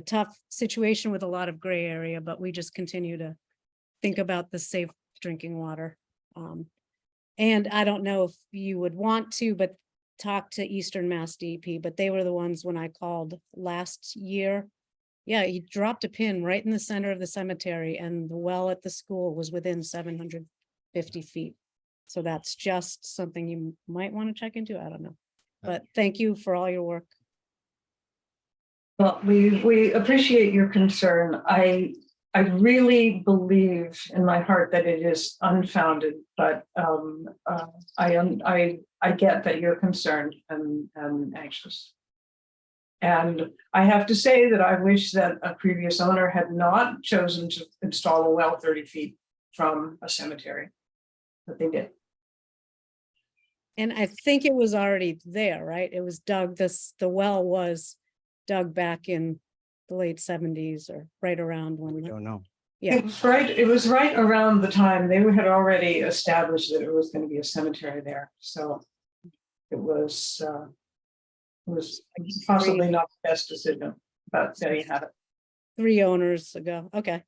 tough situation with a lot of gray area, but we just continue to think about the safe drinking water. And I don't know if you would want to, but talk to Eastern Mass DEP, but they were the ones when I called last year. Yeah, he dropped a pin right in the center of the cemetery, and the well at the school was within 750 feet. So that's just something you might want to check into. I don't know. But thank you for all your work. Well, we appreciate your concern. I really believe in my heart that it is unfounded, but I get that you're concerned and anxious. And I have to say that I wish that a previous owner had not chosen to install a well 30 feet from a cemetery, but they did. And I think it was already there, right? It was dug, the well was dug back in the late 70s or right around We when, don't know. yeah, It was right around the time they had already established that it was going to be a cemetery there, so it was possibly not the best decision, but there you have it. 3 owners ago. Okay,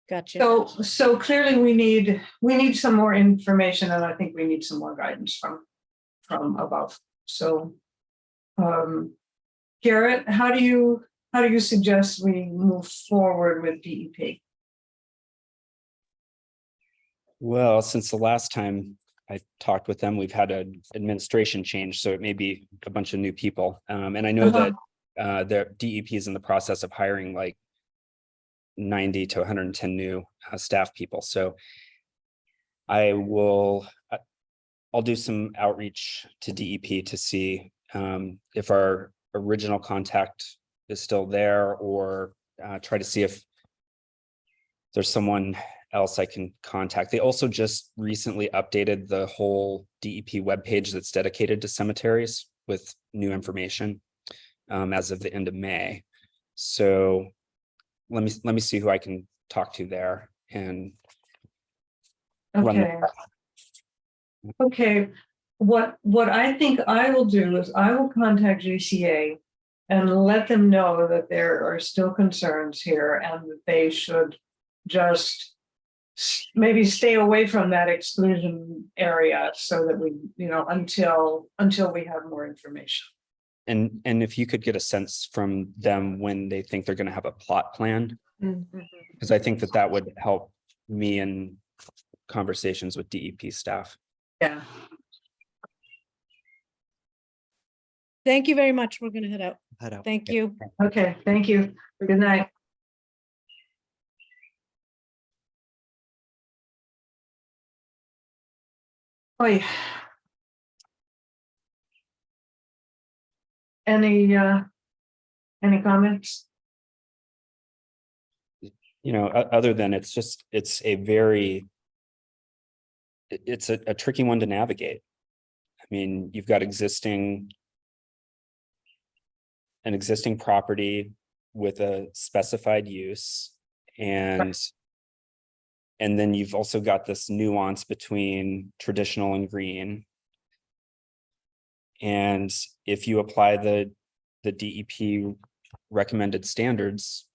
gotcha. So clearly we need some more information, and I think we need some more guidance from above. So, Garrett, how do you suggest we move forward with DEP? Well, since the last time I talked with them, we've had an administration change, so it may be a bunch of new people. And I know that the DEP is in the process of hiring like 90 to 110 new staff people. So I'll do some outreach to DEP to see if our original contact is still there, or try to see if there's someone else I can contact. They also just recently updated the whole DEP webpage that's dedicated to cemeteries with new information as of the end of May. So let me see who I can talk to there and run Okay. Okay, what I think I will do is I will contact GCA and let them know that there are still concerns here and that they should just maybe stay away from that exclusion area so that we, until we have more information. And if you could get a sense from them when they think they're going to have a plot plan, because I think that would help me in conversations with DEP staff. Yeah. Thank you very much. We're gonna head out. Head out. Thank you. Okay, thank you. Good night. Oi. Any comments? Other than it's a tricky one to navigate. I mean, you've got an existing property with a specified use, and then you've also got this nuance between traditional and green. And if you apply the DEP recommended standards,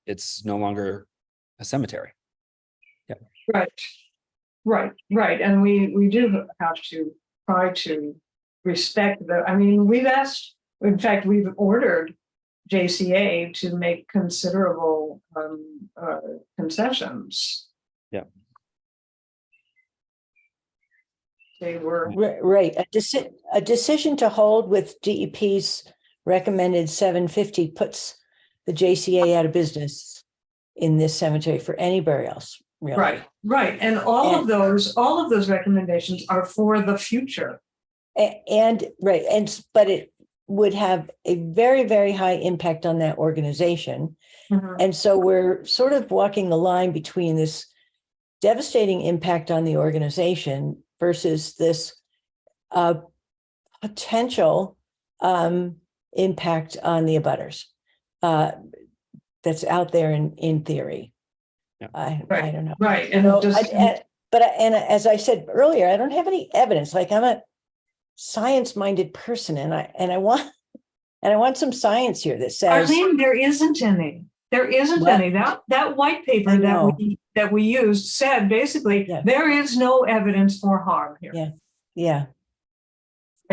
it's no longer a cemetery. Yeah. Right. And we do have to try to respect in fact, we've ordered JCA to make considerable concessions. Yeah. They were. Right, a decision to hold with DEP's recommended 750 puts the JCA out of business in this cemetery for anybody else, really. Right. And all of those recommendations are for the future. But it would have a very, very high impact on that organization. And so we're sort of walking the line between this devastating impact on the organization versus this potential impact on the abutters that's out there in theory. Yeah. I don't know. Right. And as I said earlier, I don't have any evidence. Like, I'm a science-minded person, and I want some science here that says, Arlene, there isn't any. There isn't any. That white paper that we used said basically there is no evidence for harm here. Yeah.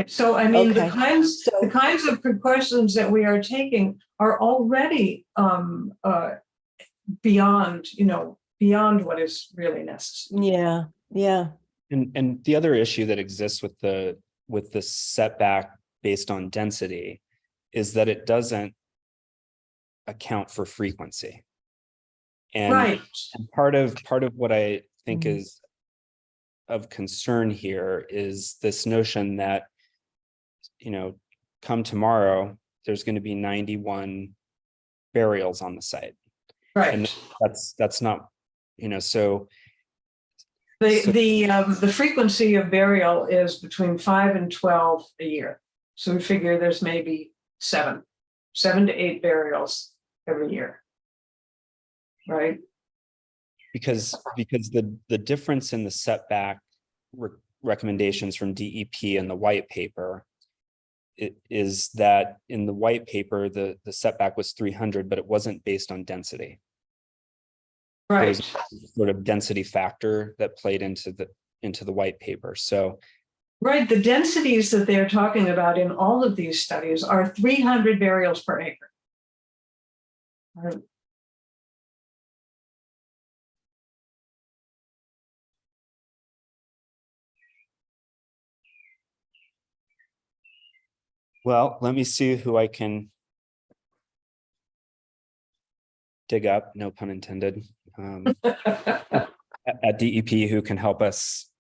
So I mean, Okay. the kinds of precautions that we are taking are already beyond what is really necessary. Yeah. And the other issue that exists with the setback based on density is that it doesn't account for frequency. And part of what I think is of concern here is this notion that, come tomorrow, there's going to be 91 burials on the site. Right. And that's not, so The frequency of burial is between 5 and 12 a year. So we figure there's maybe 7 to 8 burials every year. Right? Because the difference in the setback recommendations from DEP and the white paper is that in the white paper, the setback was 300, but it wasn't based on density. There Right. was a sort of density factor that played into the white paper. So Right. The densities that they're talking about in all of these studies are 300 burials per acre. Right. well, let me see who I can dig up, no pun intended, at DEP who can help us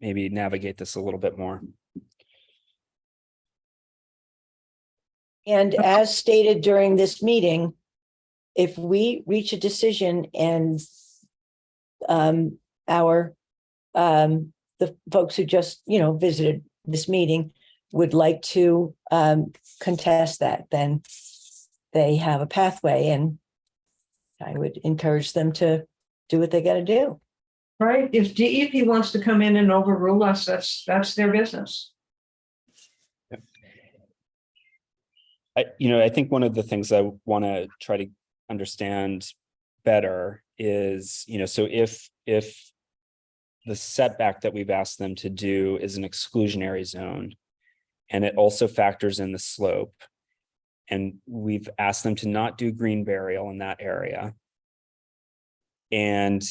maybe navigate this a little bit more. And as stated during this meeting, if we reach a decision and the folks who just, visited this meeting would like to contest that, then they have a pathway, and I would encourage them to do what they got to do. Right. If DEP wants to come in and overrule us, that's their business. I think one of the things I want to try to understand better is, so if the setback that we've asked them to do is an exclusionary zone, and it also factors in the slope, and we've asked them to not do green burial in that area, and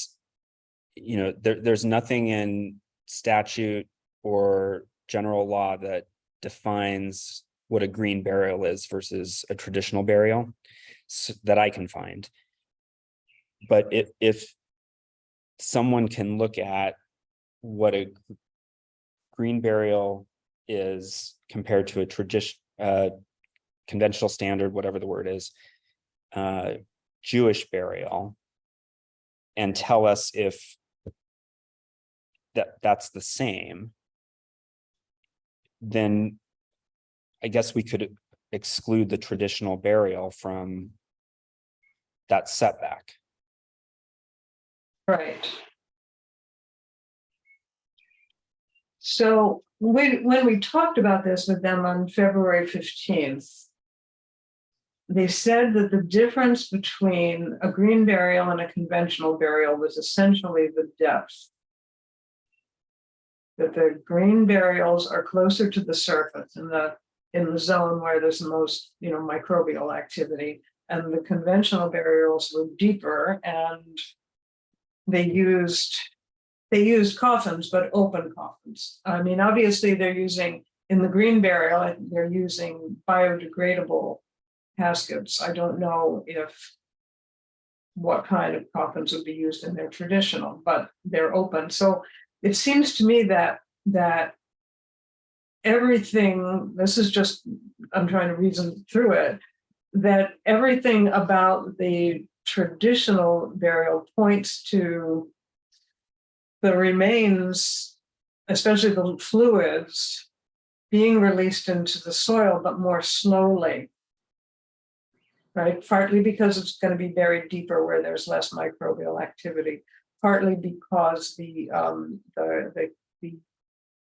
there's nothing in statute or general law that defines what a green burial is versus a traditional burial that I can find. But if someone can look at what a green burial is compared to a conventional standard, whatever the word is, Jewish burial, and tell us if that's the same, then I guess we could exclude the traditional burial from that setback. Right. So when we talked about this with them on February 15th, they said that the difference between a green burial and a conventional burial was essentially the depth. That the green burials are closer to the surface in the zone where there's the most, microbial activity, and the conventional burials were deeper, and they used coffins, but open coffins. I mean, obviously they're using, in the green burial, they're using biodegradable caskets. I don't know what kind of coffins would be used in their traditional, but they're open. So it seems to me that everything, this is just, I'm trying to reason through it, that everything about the traditional burial points to the remains, especially the fluids, being released into the soil, but more slowly. Right? Partly because it's going to be buried deeper where there's less microbial activity, partly because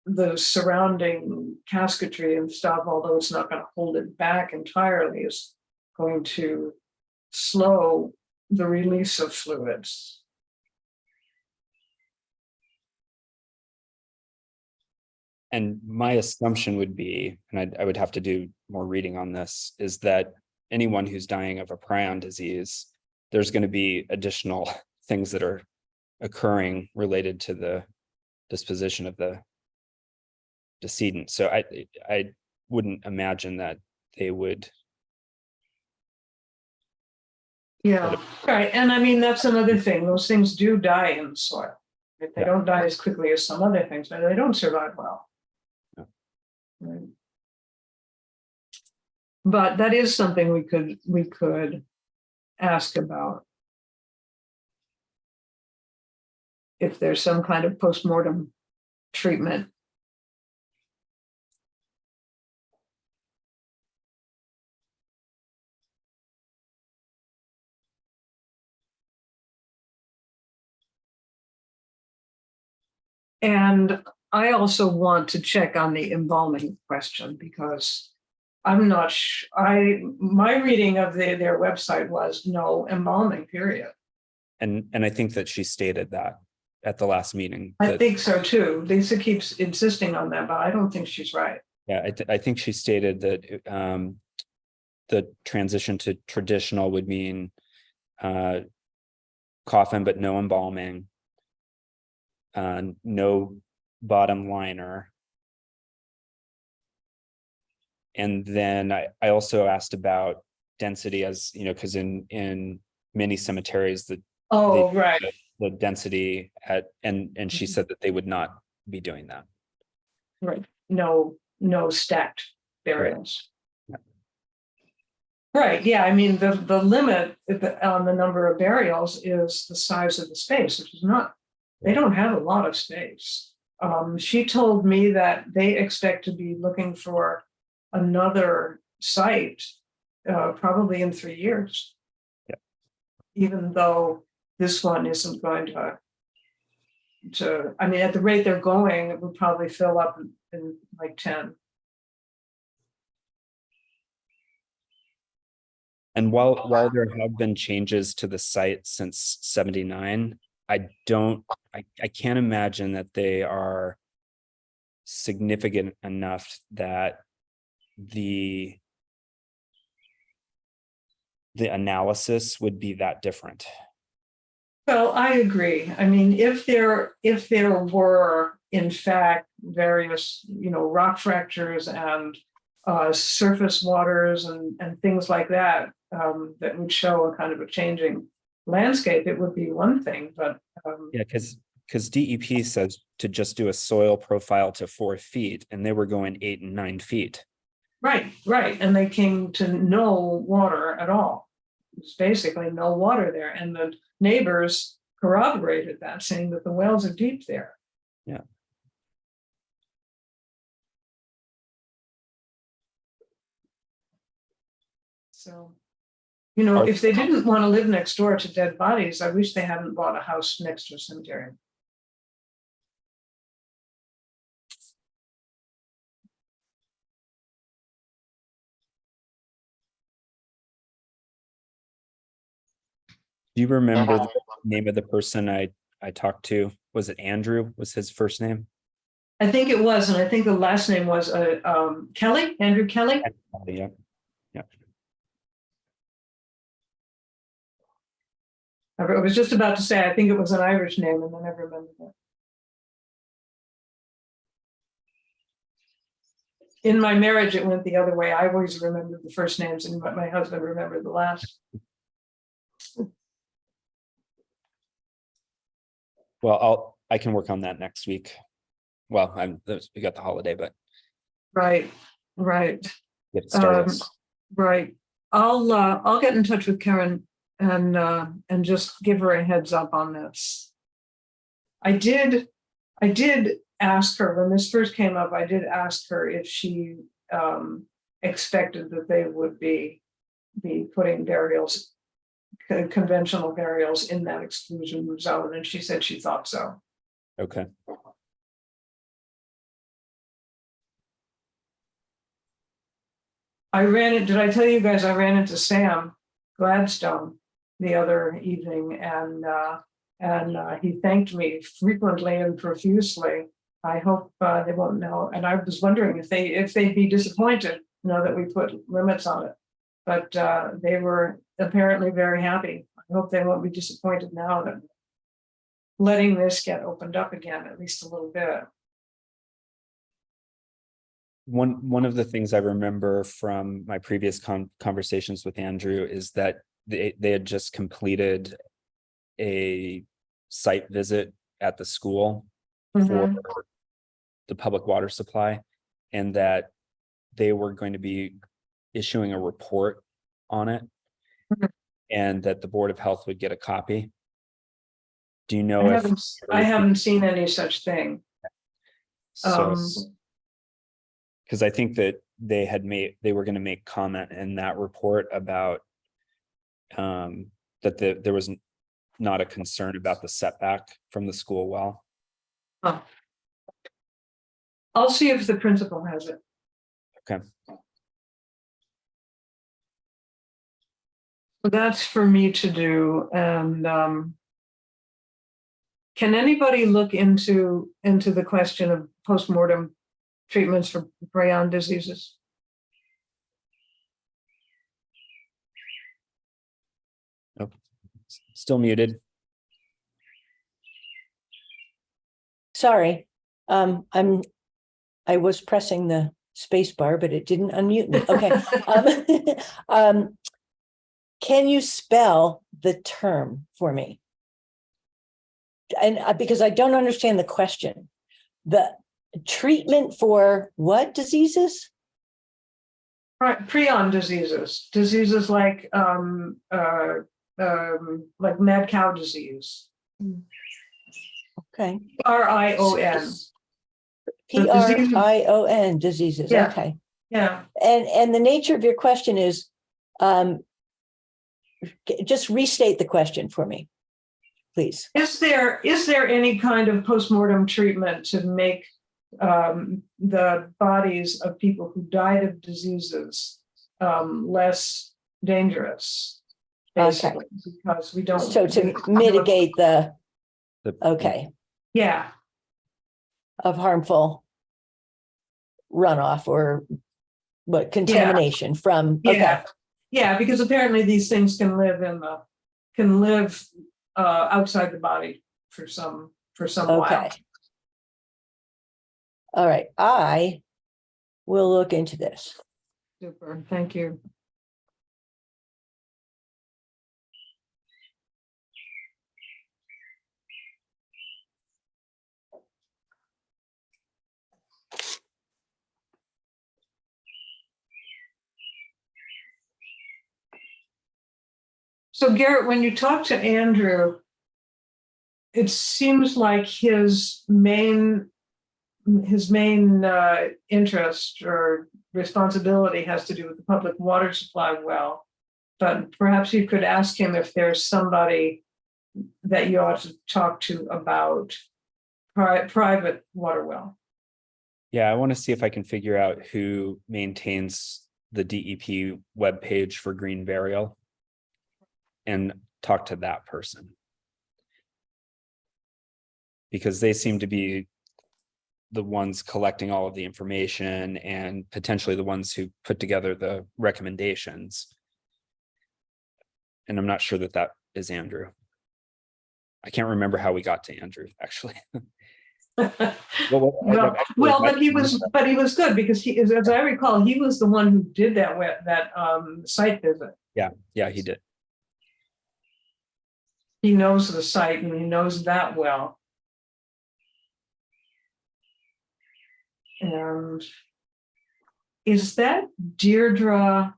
the surrounding casketry and stuff, although it's not going to hold it back entirely, is going to slow the release of fluids. And my assumption would be, and I would have to do more reading on this, is that anyone who's dying of a prion disease, there's going to be additional things that are occurring related to the disposition of the decedent. So I wouldn't imagine that they would. Yeah, right. And I mean, that's another thing. Those things do die in the soil. They don't die as quickly as some other things, but they don't survive well. Yeah. Right. But that is something we could ask about. if there's some kind of postmortem treatment. And I also want to check on the embalming question because I'm not my reading of their website was no embalming, period. And I think that she stated that at the last meeting. I that- think so too. Lisa keeps insisting on that, but I don't think she's right. Yeah, I think she stated that the transition to traditional would mean coffin, but no embalming, no bottom liner. And then I also asked about density, as you know, because in many cemeteries, Oh, right. the density and she said that they would not be doing that. Right. No stacked burials. Yeah. Right, yeah, I mean, the limit on the number of burials is the size of the space, which is not, they don't have a lot of space. She told me that they expect to be looking for another site, probably in 3 years. Yeah. Even though this one isn't going to, I mean, at the rate they're going, it would probably fill up in like 10. And while there have been changes to the site since 79, I can't imagine that they are significant enough that the analysis would be that different. Well, I agree. I mean, if there were in fact various, rock fractures and surface waters and things like that, that would show a kind of a changing landscape, it would be one thing, but Yeah, because DEP says to just do a soil profile to 4 feet, and they were going 8 and 9 feet. right, and they came to no water at all. It's basically no water there, and the neighbors corroborated that, saying that the wells are deep there. Yeah. So, if they didn't want to live next door to dead bodies, I wish they hadn't bought a house next to a cemetery. Do you remember the name of the person I talked to? Was it Andrew? Was his first name? I think it was, and I think the last name was Kelly, Andrew Kelly. Yeah. I was just about to say, I think it was an Irish name, and then I remembered it. In my marriage, it went the other way. I always remembered the first names, and my husband remembered the last. Well, I can work on that next week. Well, we got the holiday, but Right. get it started. Right. I'll get in touch with Karen and just give her a heads up on this. I did ask her when this first came up. I did ask her if she expected that they would be putting burials, conventional burials, in that exclusion zone, and she said she thought so. Okay. Did I tell you guys I ran into Sam Gladstone the other evening, and he thanked me frequently and profusely. I hope they won't know. And I was wondering if they'd be disappointed, that we put limits on it. But they were apparently very happy. I hope they won't be disappointed now that letting this get opened up again, at least a little bit. One of the things I remember from my previous conversations with Andrew is that they had just completed a site visit at the school for the public water supply, and that they were going to be issuing a report on it, and that the Board of Health would get a copy Do you I know if? haven't seen any such thing. So, Um, because I think that they were going to make comment in that report about that there was not a concern about the setback from the school well. huh. I'll see if the principal has it. Okay. That's for me to do, and can anybody look into the question of postmortem treatments for prion diseases? Nope. Still muted. Sorry, I was pressing the space bar, but it didn't unmute me. Okay. Can you spell the term for me? And because I don't understand the question, the treatment for what diseases? Prion diseases like mad cow disease, Okay. RION. PRION diseases. Yeah. Okay. Yeah, And the nature of your question is, just restate the question for me, please. is there any kind of postmortem treatment to make the bodies of people who died of diseases less dangerous? Basically, because we don't. So to mitigate the, okay, Yeah, of harmful runoff or what contamination from, okay, yeah, yeah, because apparently these things can live outside the body for some while. okay. All right, I will look into this. Super, thank you. So Garrett, when you talk to Andrew, it seems like his main interest or responsibility has to do with the public water supply well. But perhaps you could ask him if there's somebody that you ought to talk to about private water well. Yeah, I want to see if I can figure out who maintains the DEP webpage for green burial and talk to that person. Because they seem to be the ones collecting all of the information and potentially the ones who put together the recommendations. And I'm not sure that is Andrew. I can't remember how we got to Andrew, actually. But he was good because as I recall, he was the one who did that site visit. Yeah, he did. He knows the site and he knows that well. And is that Deirdre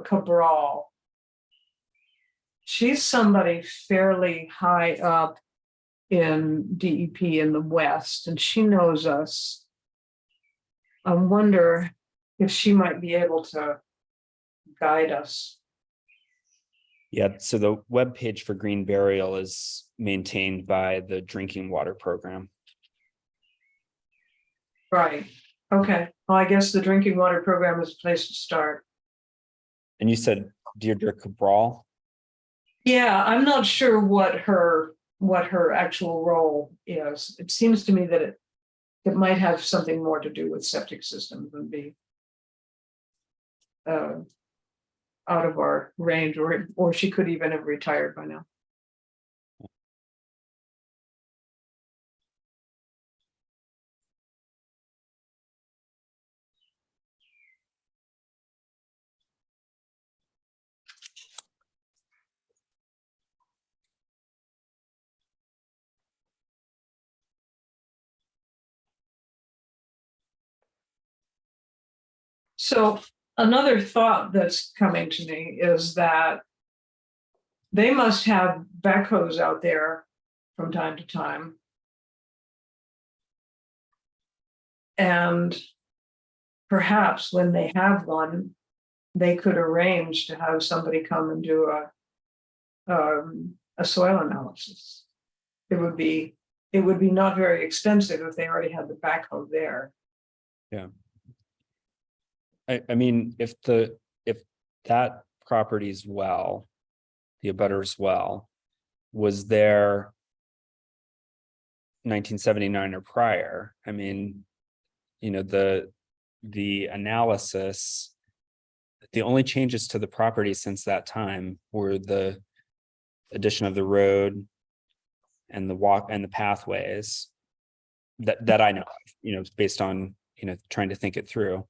Cabral? She's somebody fairly high up in DEP in the West, and she knows us. I wonder if she might be able to guide us. Yeah, so the webpage for green burial is maintained by the drinking water program. Right. Okay. Well, I guess the drinking water program is a place to start. And you said Deirdre Cabral? Yeah, I'm not sure what her actual role is. It seems to me that it might have something more to do with septic systems and be out of our range, or she could even have retired by now. So another thought that's coming to me is that they must have backhoes out there from time to time. And perhaps when they have one, they could arrange to have somebody come and do a soil analysis. It would be not very expensive if they already had the backhoe there. I mean, if that property's well, the abutter's well, was there 1979 or prior, I mean, you know, the analysis, the only changes to the property since that time were the addition of the road and the walk and the pathways that I know of, you know, based on, you know, trying to think it through,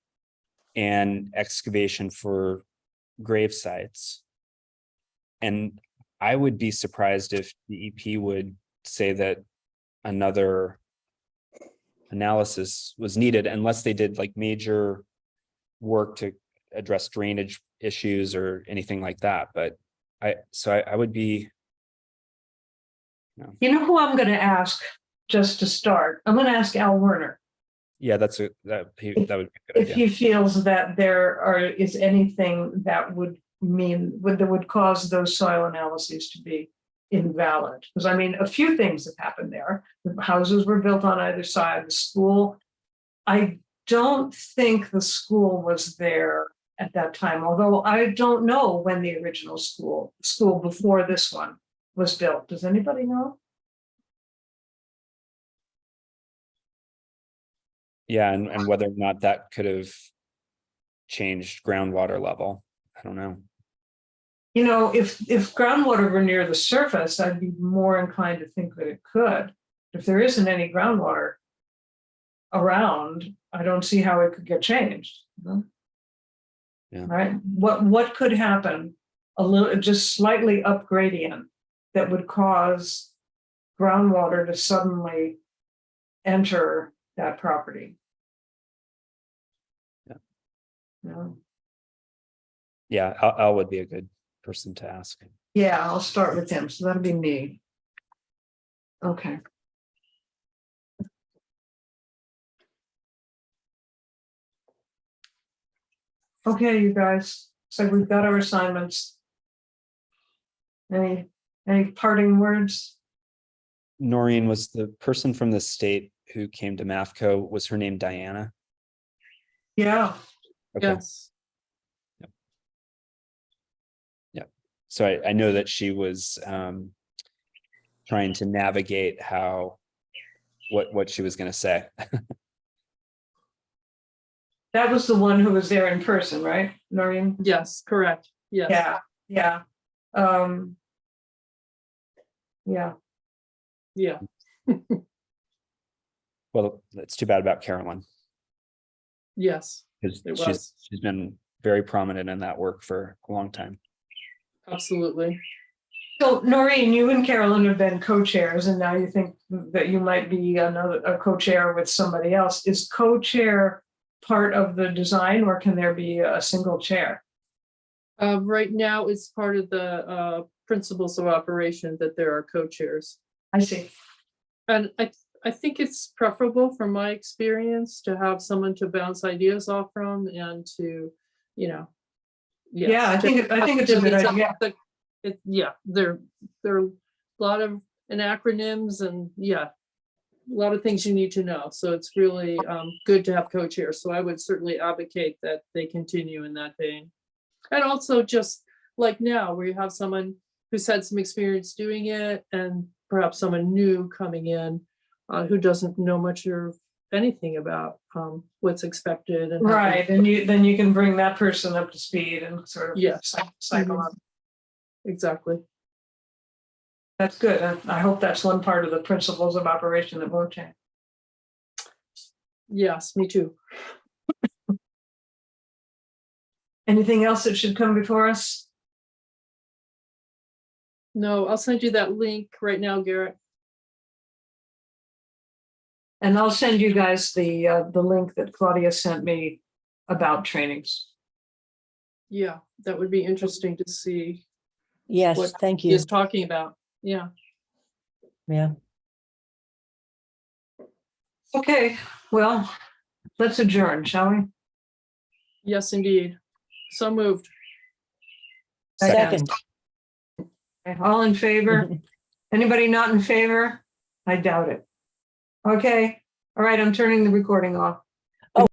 and excavation for grave sites. And I would be surprised if the EP would say that another analysis was needed unless they did like major work to address drainage issues or anything like that. But I would be. You know who I'm going to ask just to start? I'm going to ask Al Werner. Yeah, that would be a good If idea. he feels that there is anything that would cause those soil analyses to be invalid. Because I mean, a few things have happened there. The houses were built on either side. The school, I don't think the school was there at that time, although I don't know when the original school before this one was built. Does anybody know? Yeah, and whether or not that could have changed groundwater level, I don't know. You know, if groundwater were near the surface, I'd be more inclined to think that it could. If there isn't any groundwater around, I don't see how it could get changed. Yeah. Right? What could happen a little, just slightly up gradient, that would cause groundwater to suddenly enter that property? Yeah. No. Yeah, Al would be a good person to ask. Yeah, I'll start with him. So that'll be me. Okay. Okay, you guys. So we've got our assignments. Any parting words? Noreen, was the person from the state who came to MAFCO, was her name Diana? Yeah. Okay. Yes. Yeah. So I know that she was trying to navigate what she was going to say. That was the one who was there in person, right, Noreen? Yes, correct. Yes. Yeah. Yeah. Yeah. Yeah. Well, it's too bad about Carolyn, Yes, because it she's was. been very prominent in that work for a long time. Absolutely. So Noreen, you and Carolyn have been co-chairs, and now you think that you might be a co-chair with somebody else. Is co-chair part of the design, or can there be a single chair? Right now, it's part of the principles of operation that there are co-chairs. I see. And I think it's preferable from my experience to have someone to bounce ideas off from and to, you know. yes, Yeah, I think it's a good idea. Yeah, there are a lot of acronyms and a lot of things you need to know. So it's really good to have co-chairs. So I would certainly advocate that they continue in that vein. And also just like now, where you have someone who's had some experience doing it and perhaps someone new coming in who doesn't know much or anything about what's expected. And Right, and then you can bring that person up to speed and sort of Yes. cycle Mhm. up. Exactly. That's good. I hope that's one part of the principles of operation that won't change. Yes, me too. Anything else that should come before us? No, I'll send you that link right now, Garrett. And I'll send you guys the link that Claudia sent me about trainings. Yeah, that would be interesting to see. Yes, what thank he you. is talking about. Yeah. Yeah. Okay, well, let's adjourn, shall we? Yes, indeed. So moved. Second. Okay, all in favor? Anybody not in favor? I doubt it. Okay, all right, I'm turning the recording off.